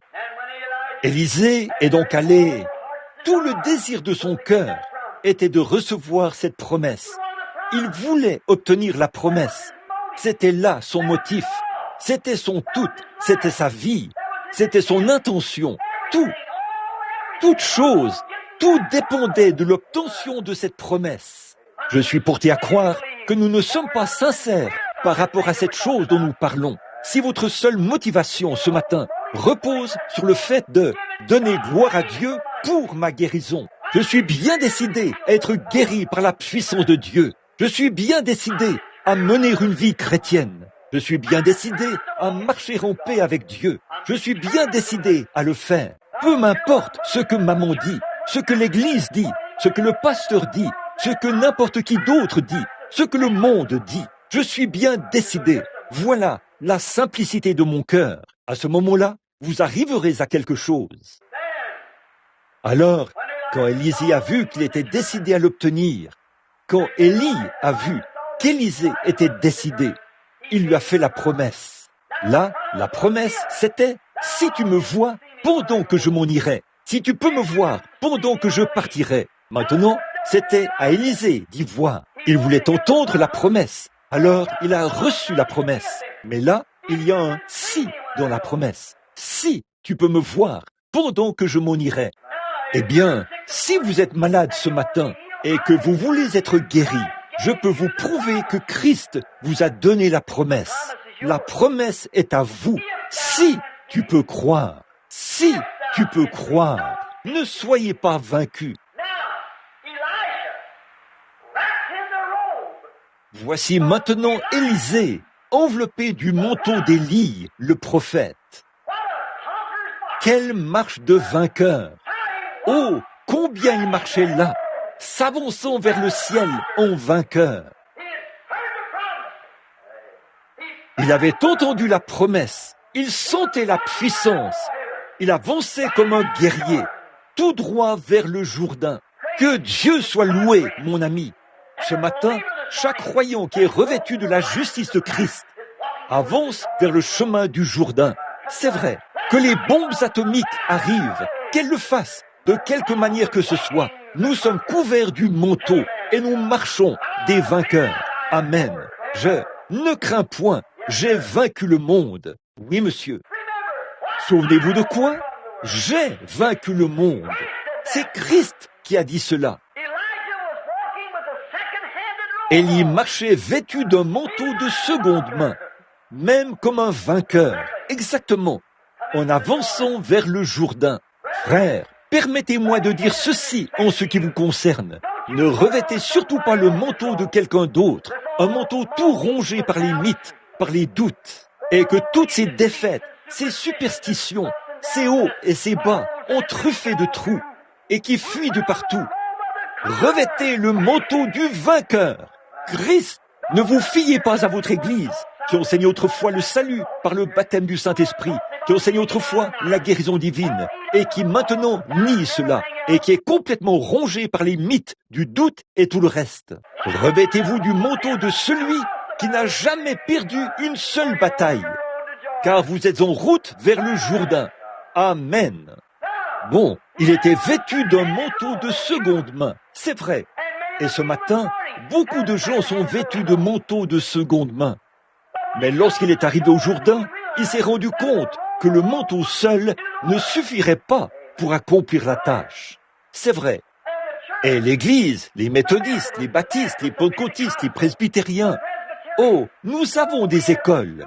Élisée est donc allé. Tout le désir de son cœur était de recevoir cette promesse. Il voulait obtenir la promesse. C'était là son motif. C'était son tout. C'était sa vie. C'était son intention. Toute chose, tout dépendait de l'obtention de cette promesse. Je suis porté à croire que nous ne sommes pas sincères par rapport à cette chose dont nous parlons. Si votre seule motivation ce matin repose sur le fait de donner gloire à Dieu pour ma guérison, je suis bien décidé à être guéri par la puissance de Dieu. Je suis bien décidé à mener une vie chrétienne. Je suis bien décidé à marcher en paix avec Dieu. Je suis bien décidé à le faire. Peu m'importe ce que maman dit, ce que l'Église dit, ce que le pasteur dit, ce que n'importe qui d'autre dit, ce que le monde dit. Je suis bien décidé. Voilà la simplicité de mon cœur. À ce moment-là, vous arriverez à quelque chose. Alors, quand Élisée a vu qu'il était décidé à l'obtenir, quand Élie a vu qu'Élisée était décidé, il lui a fait la promesse. Là, la promesse, c'était « Si tu me vois, pendant que je m'en irai. Si tu peux me voir, pendant que je partirai. » Maintenant, c'était à Élisée d'y voir. Il voulait entendre la promesse. Alors, il a reçu la promesse. Mais là, il y a un « si » dans la promesse. « Si tu peux me voir, pendant que je m'en irai. » Eh bien, si vous êtes malade ce matin et que vous voulez être guéri, je peux vous prouver que Christ vous a donné la promesse. La promesse est à vous. Si tu peux croire, si tu peux croire, ne soyez pas vaincus. Voici maintenant Élisée, enveloppé du manteau d'Élie, le prophète. Quelle marche de vainqueur! Oh, combien il marchait là, s'avançant vers le ciel en vainqueur. Il avait entendu la promesse, il sentait la puissance, il avançait comme un guerrier, tout droit vers le Jourdain. Que Dieu soit loué, mon ami. Ce matin, chaque croyant qui est revêtu de la justice de Christ avance vers le chemin du Jourdain. C'est vrai que les bombes atomiques arrivent, qu'elles le fassent de quelque manière que ce soit. Nous sommes couverts du manteau et nous marchons des vainqueurs. Amen. Je ne crains point, j'ai vaincu le monde. Oui, monsieur. Souvenez-vous de quoi? J'ai vaincu le monde. C'est Christ qui a dit cela. Élie marchait vêtu d'un manteau de seconde main, même comme un vainqueur, exactement, en avançant vers le Jourdain. Frère, permettez-moi de dire ceci en ce qui vous concerne. Ne revêtez surtout pas le manteau de quelqu'un d'autre, un manteau tout rongé par les mythes, par les doutes, et que toutes ces défaites, ces superstitions, ces hauts et ces bas ont truffé de trous et qui fuient de partout. Revêtez le manteau du vainqueur. Christ, ne vous fiez pas à votre Église, qui enseignait autrefois le salut par le baptême du Saint-Esprit, qui enseignait autrefois la guérison divine, et qui maintenant nie cela, et qui est complètement rongé par les mythes du doute et tout le reste. Revêtez-vous du manteau de celui qui n'a jamais perdu une seule bataille, car vous êtes en route vers le Jourdain. Amen. Bon, il était vêtu d'un manteau de seconde main, c'est vrai. Et ce matin, beaucoup de gens sont vêtus de manteaux de seconde main. Mais lorsqu'il est arrivé au Jourdain, il s'est rendu compte que le manteau seul ne suffirait pas pour accomplir la tâche. C'est vrai. Et l'Église, les méthodistes, les baptistes, les pentecôtistes, les presbytériens, oh, nous avons des écoles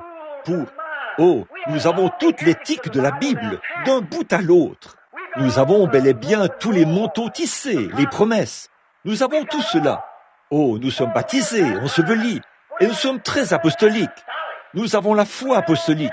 nous avons toute l'éthique de la Bible, d'un bout à l'autre. Nous avons bel et bien tous les manteaux tissés, les promesses. Nous avons tout cela. Oh, nous sommes baptisés, ensevelis, et nous sommes très apostoliques. Nous avons la foi apostolique.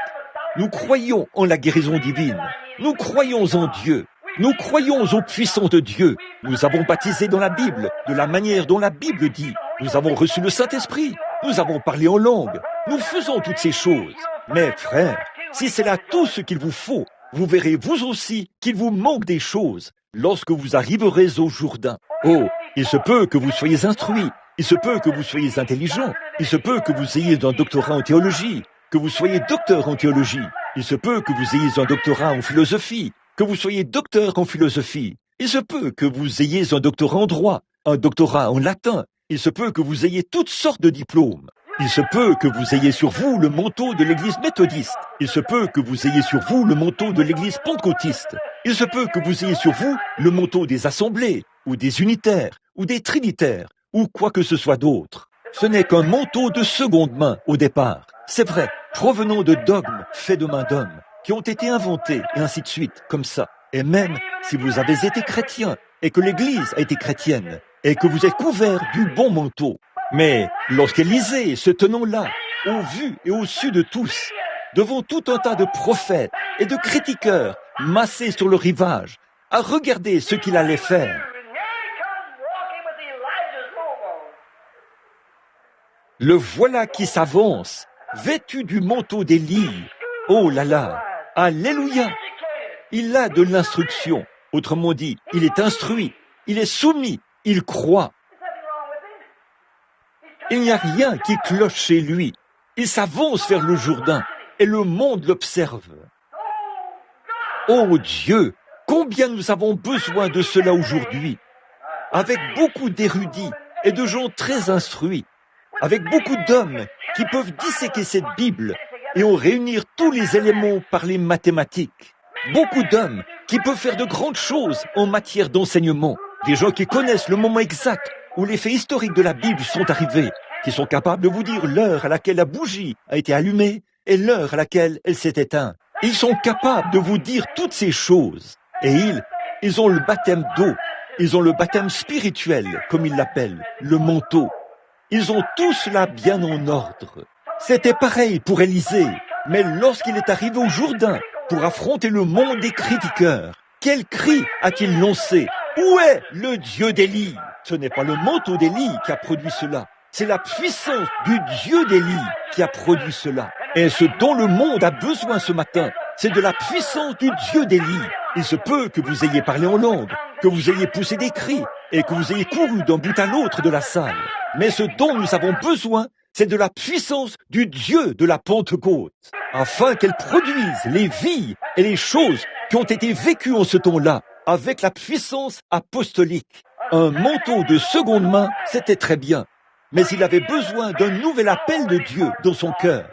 Nous croyons en la guérison divine. Nous croyons en Dieu. Nous croyons aux puissances de Dieu. Nous avons baptisé dans la Bible, de la manière dont la Bible dit. Nous avons reçu le Saint-Esprit. Nous avons parlé en langue. Nous faisons toutes ces choses. Mais frères, si c'est là tout ce qu'il vous faut, vous verrez vous aussi qu'il vous manque des choses lorsque vous arriverez au Jourdain. Oh, il se peut que vous soyez instruits, il se peut que vous soyez intelligents, il se peut que vous ayez un doctorat en théologie, que vous soyez docteur en théologie, il se peut que vous ayez un doctorat en philosophie, que vous soyez docteur en philosophie, il se peut que vous ayez un doctorat en droit, un doctorat en latin, il se peut que vous ayez toutes sortes de diplômes. Il se peut que vous ayez sur vous le manteau de l'église méthodiste. Il se peut que vous ayez sur vous le manteau de l'église pentecôtiste. Il se peut que vous ayez sur vous le manteau des assemblées, ou des unitaires, ou des trinitaires, ou quoi que ce soit d'autre. Ce n'est qu'un manteau de seconde main au départ. C'est vrai, provenant de dogmes faits de main d'homme, qui ont été inventés, et ainsi de suite, comme ça. Et même si vous avez été chrétien, et que l'Église a été chrétienne, et que vous êtes couvert du bon manteau. Mais lorsqu'Élisée, se tenant là, au vu et au su de tous, devant tout un tas de prophètes et de critiqueurs massés sur le rivage, à regarder ce qu'il allait faire, le voilà qui s'avance, vêtu du manteau d'Élie. Oh là là, alléluia! Il a de l'instruction. Autrement dit, il est instruit, il est soumis, il croit. Il n'y a rien qui cloche chez lui. Il s'avance vers le Jourdain et le monde l'observe. Oh Dieu, combien nous avons besoin de cela aujourd'hui, avec beaucoup d'érudits et de gens très instruits, avec beaucoup d'hommes qui peuvent disséquer cette Bible et en réunir tous les éléments par les mathématiques. Beaucoup d'hommes qui peuvent faire de grandes choses en matière d'enseignement. Des gens qui connaissent le moment exact où les faits historiques de la Bible sont arrivés, qui sont capables de vous dire l'heure à laquelle la bougie a été allumée et l'heure à laquelle elle s'est éteinte. Ils sont capables de vous dire toutes ces choses. Et ils ont le baptême d'eau. Ils ont le baptême spirituel, comme ils l'appellent, le manteau. Ils ont tout cela bien en ordre. C'était pareil pour Élisée, mais lorsqu'il est arrivé au Jourdain pour affronter le monde des critiqueurs, quel cri a-t-il lancé? Où est le Dieu d'Élie? Ce n'est pas le manteau d'Élie qui a produit cela. C'est la puissance du Dieu d'Élie qui a produit cela. Et ce dont le monde a besoin ce matin, c'est de la puissance du Dieu d'Élie. Il se peut que vous ayez parlé en langue, que vous ayez poussé des cris et que vous ayez couru d'un bout à l'autre de la salle. Mais ce dont nous avons besoin, c'est de la puissance du Dieu de la Pentecôte, afin qu'elle produise les vies et les choses qui ont été vécues en ce temps-là, avec la puissance apostolique. Un manteau de seconde main, c'était très bien, mais il avait besoin d'un nouvel appel de Dieu dans son cœur.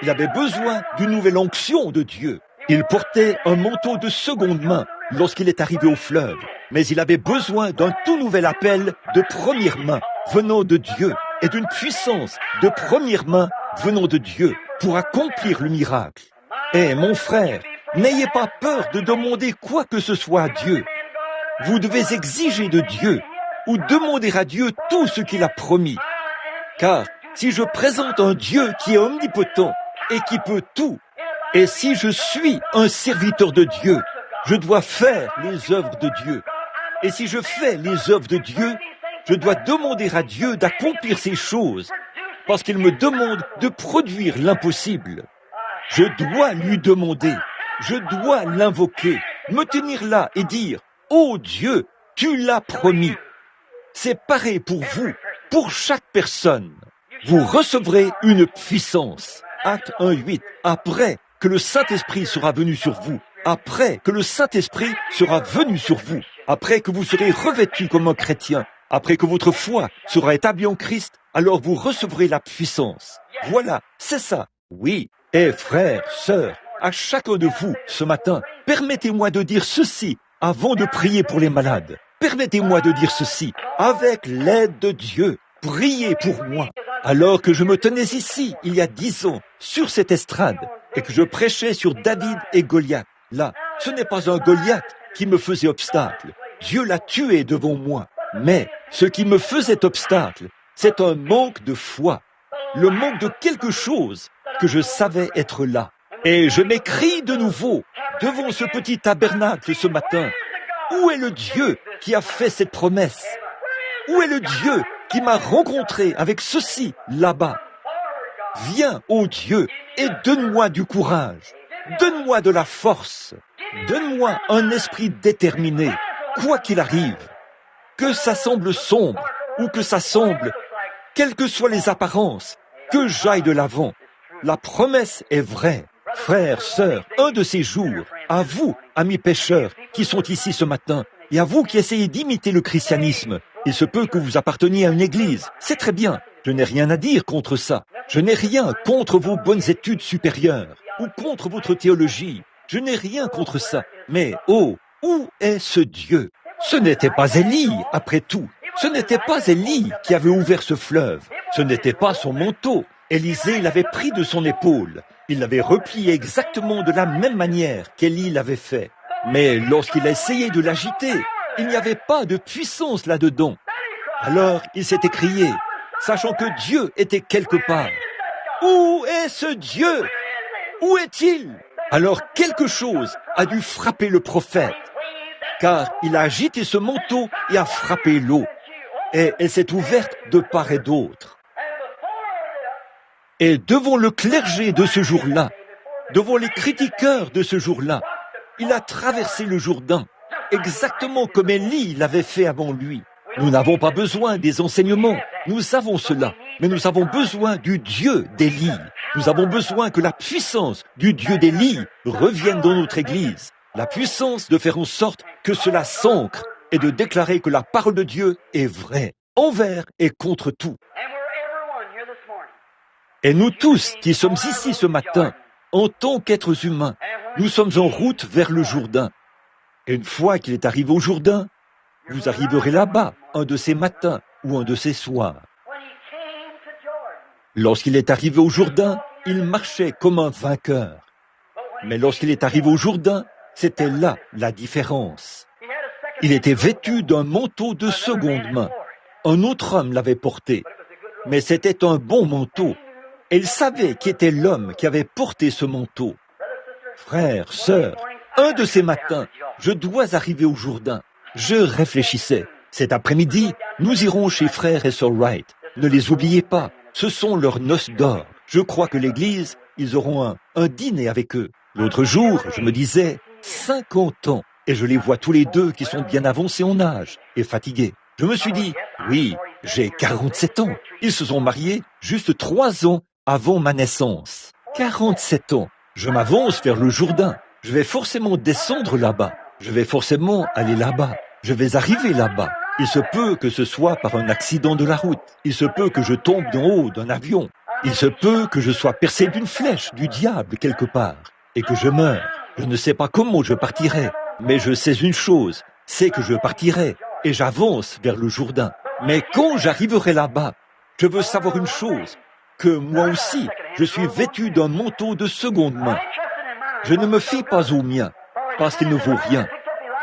Il avait besoin d'une nouvelle onction de Dieu. Il portait un manteau de seconde main lorsqu'il est arrivé au fleuve, mais il avait besoin d'un tout nouvel appel de première main venant de Dieu et d'une puissance de première main venant de Dieu pour accomplir le miracle. Et mon frère, n'ayez pas peur de demander quoi que ce soit à Dieu. Vous devez exiger de Dieu ou demander à Dieu tout ce qu'il a promis. Car si je présente un Dieu qui est omnipotent et qui peut tout, et si je suis un serviteur de Dieu, je dois faire les œuvres de Dieu. Et si je fais les œuvres de Dieu, je dois demander à Dieu d'accomplir ces choses, parce qu'il me demande de produire l'impossible. Je dois lui demander, je dois l'invoquer, me tenir là et dire, « Oh Dieu, tu l'as promis !» C'est pareil pour vous, pour chaque personne. Vous recevrez une puissance. Acte 1:8. Après que le Saint-Esprit sera venu sur vous, après que le Saint-Esprit sera venu sur vous, après que vous serez revêtus comme un chrétien, après que votre foi sera établie en Christ, alors vous recevrez la puissance. Voilà, c'est ça. Oui. Et frères, sœurs, à chacun de vous, ce matin, permettez-moi de dire ceci avant de prier pour les malades. Permettez-moi de dire ceci, avec l'aide de Dieu, priez pour moi. Alors que je me tenais ici, il y a 10 ans, sur cette estrade, et que je prêchais sur David et Goliath, là, ce n'est pas un Goliath qui me faisait obstacle. Dieu l'a tué devant moi. Mais ce qui me faisait obstacle, c'est un manque de foi, le manque de quelque chose que je savais être là. Et je m'écrie de nouveau devant ce petit tabernacle ce matin. Où est le Dieu qui a fait cette promesse? Où est le Dieu qui m'a rencontré avec ceci là-bas? Viens, ô Dieu, et donne-moi du courage. Donne-moi de la force. Donne-moi un esprit déterminé, quoi qu'il arrive. Que ça semble sombre ou que ça semble, quelles que soient les apparences, que j'aille de l'avant. La promesse est vraie. Frères, sœurs, un de ces jours, à vous, amis pécheurs, qui sont ici ce matin, et à vous qui essayez d'imiter le christianisme, il se peut que vous apparteniez à une église, c'est très bien, je n'ai rien à dire contre ça. Je n'ai rien contre vos bonnes études supérieures, ou contre votre théologie, je n'ai rien contre ça. Mais, oh, où est ce Dieu? Ce n'était pas Élie, après tout. Ce n'était pas Élie qui avait ouvert ce fleuve. Ce n'était pas son manteau. Élisée l'avait pris de son épaule. Il l'avait replié exactement de la même manière qu'Élie l'avait fait. Mais lorsqu'il a essayé de l'agiter, il n'y avait pas de puissance là-dedans. Alors il s'est écrié, sachant que Dieu était quelque part. Où est ce Dieu? Où est-il? Alors quelque chose a dû frapper le prophète, car il a agité ce manteau et a frappé l'eau, et elle s'est ouverte de part et d'autre. Et devant le clergé de ce jour-là, devant les critiqueurs de ce jour-là, il a traversé le Jourdain, exactement comme Élie l'avait fait avant lui. Nous n'avons pas besoin des enseignements, nous savons cela, mais nous avons besoin du Dieu d'Élie. Nous avons besoin que la puissance du Dieu d'Élie revienne dans notre Église. La puissance de faire en sorte que cela s'ancre et de déclarer que la parole de Dieu est vraie, envers et contre tout. Et nous tous qui sommes ici ce matin, en tant qu'êtres humains, nous sommes en route vers le Jourdain. Et une fois qu'il est arrivé au Jourdain, vous arriverez là-bas, un de ces matins ou un de ces soirs. Lorsqu'il est arrivé au Jourdain, il marchait comme un vainqueur. Mais lorsqu'il est arrivé au Jourdain, c'était là la différence. Il était vêtu d'un manteau de seconde main. Un autre homme l'avait porté. Mais c'était un bon manteau. Et il savait qui était l'homme qui avait porté ce manteau. Frères, sœurs, un de ces matins, je dois arriver au Jourdain. Je réfléchissais. Cet après-midi, nous irons chez frères et sœurs Wright. Ne les oubliez pas, ce sont leurs noces d'or. Je crois que l'église, ils auront un dîner avec eux. L'autre jour, je me disais, 50 ans, et je les vois tous les deux qui sont bien avancés en âge et fatigués. Je me suis dit, oui, j'ai 47 ans. Ils se sont mariés juste 3 ans avant ma naissance. 47 ans. Je m'avance vers le Jourdain. Je vais forcément descendre là-bas. Je vais forcément aller là-bas. Je vais arriver là-bas. Il se peut que ce soit par un accident de la route. Il se peut que je tombe d'en haut d'un avion. Il se peut que je sois percé d'une flèche du diable quelque part et que je meure. Je ne sais pas comment je partirai, mais je sais une chose, c'est que je partirai et j'avance vers le Jourdain. Mais quand j'arriverai là-bas, je veux savoir une chose, que moi aussi, je suis vêtu d'un manteau de seconde main. Je ne me fie pas au mien, parce qu'il ne vaut rien.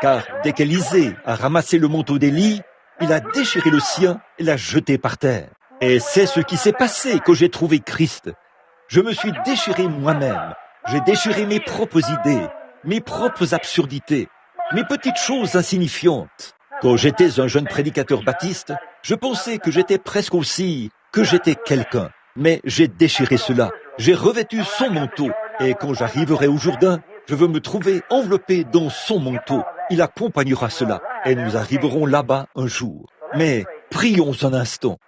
Car dès qu'Élisée a ramassé le manteau d'Élie, il a déchiré le sien et l'a jeté par terre. Et c'est ce qui s'est passé quand j'ai trouvé Christ. Je me suis déchiré moi-même. J'ai déchiré mes propres idées, mes propres absurdités, mes petites choses insignifiantes. Quand j'étais un jeune prédicateur baptiste, je pensais que j'étais presque aussi, que j'étais quelqu'un. Mais j'ai déchiré cela. J'ai revêtu son manteau. Et quand j'arriverai au Jourdain, je veux me trouver enveloppé dans son manteau. Il accompagnera cela. Et nous arriverons là-bas un jour. Mais prions un instant.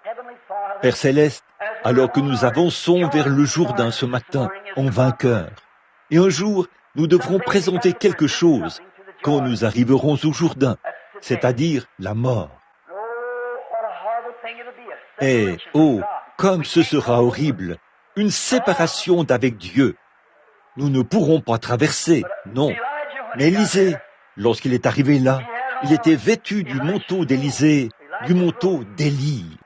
Père Céleste, alors que nous avançons vers le Jourdain ce matin, en vainqueur, et un jour, nous devrons présenter quelque chose quand nous arriverons au Jourdain, c'est-à-dire la mort. Et, oh, comme ce sera horrible, une séparation d'avec Dieu. Nous ne pourrons pas traverser, non. Mais Élisée, lorsqu'il est arrivé là, il était vêtu du manteau d'Élisée, du manteau d'Élie.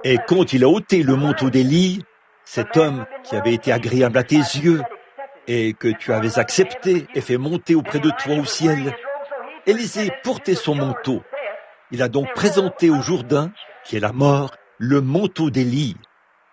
Et quand il a ôté le manteau d'Élie, cet homme qui avait été agréable à tes yeux et que tu avais accepté et fait monter auprès de toi au ciel, Élisée portait son manteau. Il a donc présenté au Jourdain, qui est la mort, le manteau d'Élie.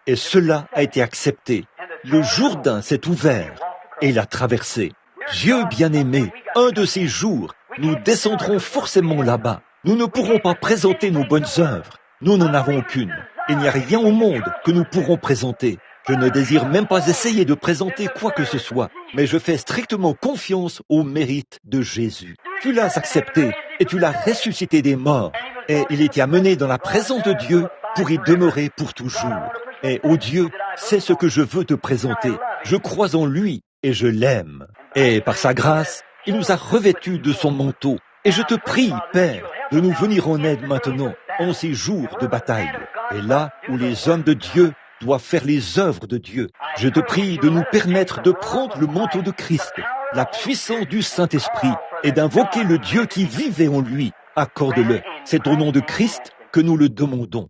Et cela a été accepté. Le Jourdain s'est ouvert et il a traversé. Dieu bien-aimé, un de ces jours, nous descendrons forcément là-bas. Nous ne pourrons pas présenter nos bonnes œuvres. Nous n'en avons aucune. Il n'y a rien au monde que nous pourrons présenter. Je ne désire même pas essayer de présenter quoi que ce soit, mais je fais strictement confiance au mérite de Jésus. Tu l'as accepté et tu l'as ressuscité des morts. Et il est amené dans la présence de Dieu pour y demeurer pour toujours. Et ô Dieu, c'est ce que je veux te présenter. Je crois en lui et je l'aime. Et par sa grâce, il nous a revêtus de son manteau. Et je te prie, Père, de nous venir en aide maintenant, en ces jours de bataille. Et là où les hommes de Dieu doivent faire les œuvres de Dieu, je te prie de nous permettre de prendre le manteau de Christ, la puissance du Saint-Esprit, et d'invoquer le Dieu qui vivait en lui, accorde-le. C'est au nom de Christ que nous le demandons.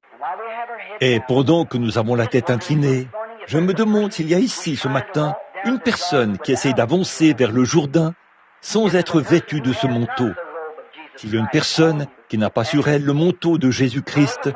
Et pendant que nous avons la tête inclinée, je me demande s'il y a ici ce matin une personne qui essaie d'avancer vers le Jourdain sans être vêtue de ce manteau. S'il y a une personne qui n'a pas sur elle le manteau de Jésus-Christ,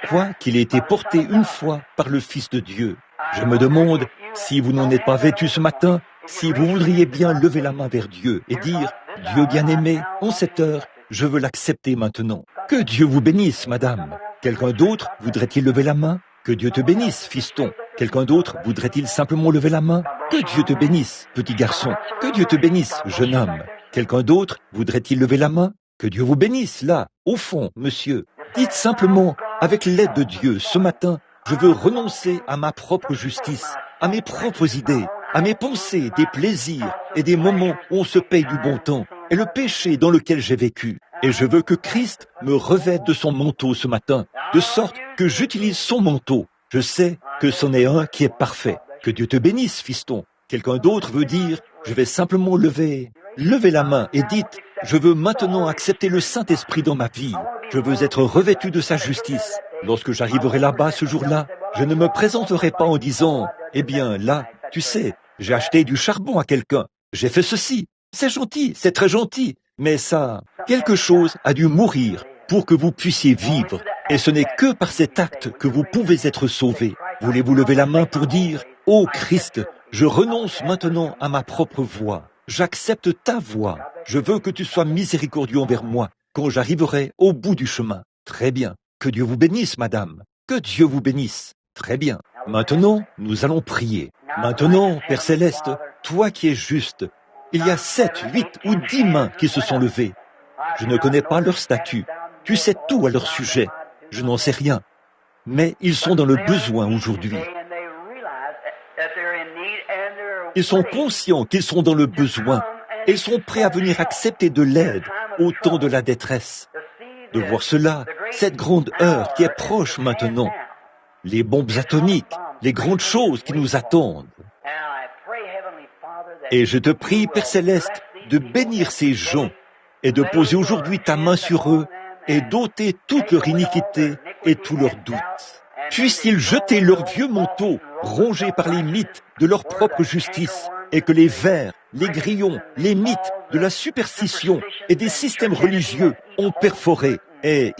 quoi qu'il ait été porté une fois par le Fils de Dieu, je me demande si vous n'en êtes pas vêtu ce matin, si vous voudriez bien lever la main vers Dieu et dire « Dieu bien-aimé, en cette heure, je veux l'accepter maintenant. » Que Dieu vous bénisse, madame. Quelqu'un d'autre voudrait-il lever la main? Que Dieu te bénisse, fiston. Quelqu'un d'autre voudrait-il simplement lever la main? Que Dieu te bénisse, petit garçon. Que Dieu te bénisse, jeune homme. Quelqu'un d'autre voudrait-il lever la main? Que Dieu vous bénisse, là, au fond, monsieur. Dites simplement, avec l'aide de Dieu, ce matin, je veux renoncer à ma propre justice, à mes propres idées, à mes pensées, des plaisirs et des moments où on se paye du bon temps, et le péché dans lequel j'ai vécu. Et je veux que Christ me revête de son manteau ce matin, de sorte que j'utilise son manteau. Je sais que c'en est un qui est parfait. Que Dieu te bénisse, fiston. Quelqu'un d'autre veut dire, je vais simplement lever la main et dites, je veux maintenant accepter le Saint-Esprit dans ma vie. Je veux être revêtu de sa justice. Lorsque j'arriverai là-bas ce jour-là, je ne me présenterai pas en disant, eh bien là, tu sais, j'ai acheté du charbon à quelqu'un, j'ai fait ceci, c'est gentil, c'est très gentil, mais ça, quelque chose a dû mourir pour que vous puissiez vivre, et ce n'est que par cet acte que vous pouvez être sauvés. Voulez-vous lever la main pour dire, ô Christ, je renonce maintenant à ma propre voie, j'accepte ta voie, je veux que tu sois miséricordieux envers moi quand j'arriverai au bout du chemin. Très bien, que Dieu vous bénisse, madame, que Dieu vous bénisse. Très bien. Maintenant, nous allons prier. Maintenant, Père Céleste, toi qui es juste, il y a 7, 8 ou 10 mains qui se sont levées. Je ne connais pas leur statut. Tu sais tout à leur sujet. Je n'en sais rien. Mais ils sont dans le besoin aujourd'hui. Ils sont conscients qu'ils sont dans le besoin. Et ils sont prêts à venir accepter de l'aide au temps de la détresse. De voir cela, cette grande heure qui est proche maintenant. Les bombes atomiques, les grandes choses qui nous attendent. Et je te prie, Père Céleste, de bénir ces gens et de poser aujourd'hui ta main sur eux et d'ôter toute leur iniquité et tous leurs doutes. Puissent-ils jeter leurs vieux manteaux, rongés par les mythes de leur propre justice, et que les vers, les grillons, les mythes de la superstition et des systèmes religieux ont perforé, et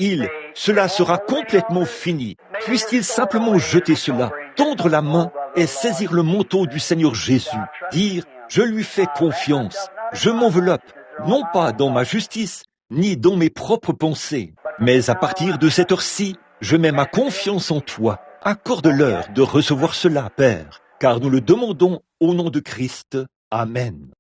cela sera complètement fini. Puissent-ils simplement jeter cela, tendre la main et saisir le manteau du Seigneur Jésus, dire « Je lui fais confiance, je m'enveloppe, non pas dans ma justice, ni dans mes propres pensées, mais à partir de cette heure-ci, je mets ma confiance en toi. Accorde-leur de recevoir cela, Père, car nous le demandons au nom de Christ. Amen.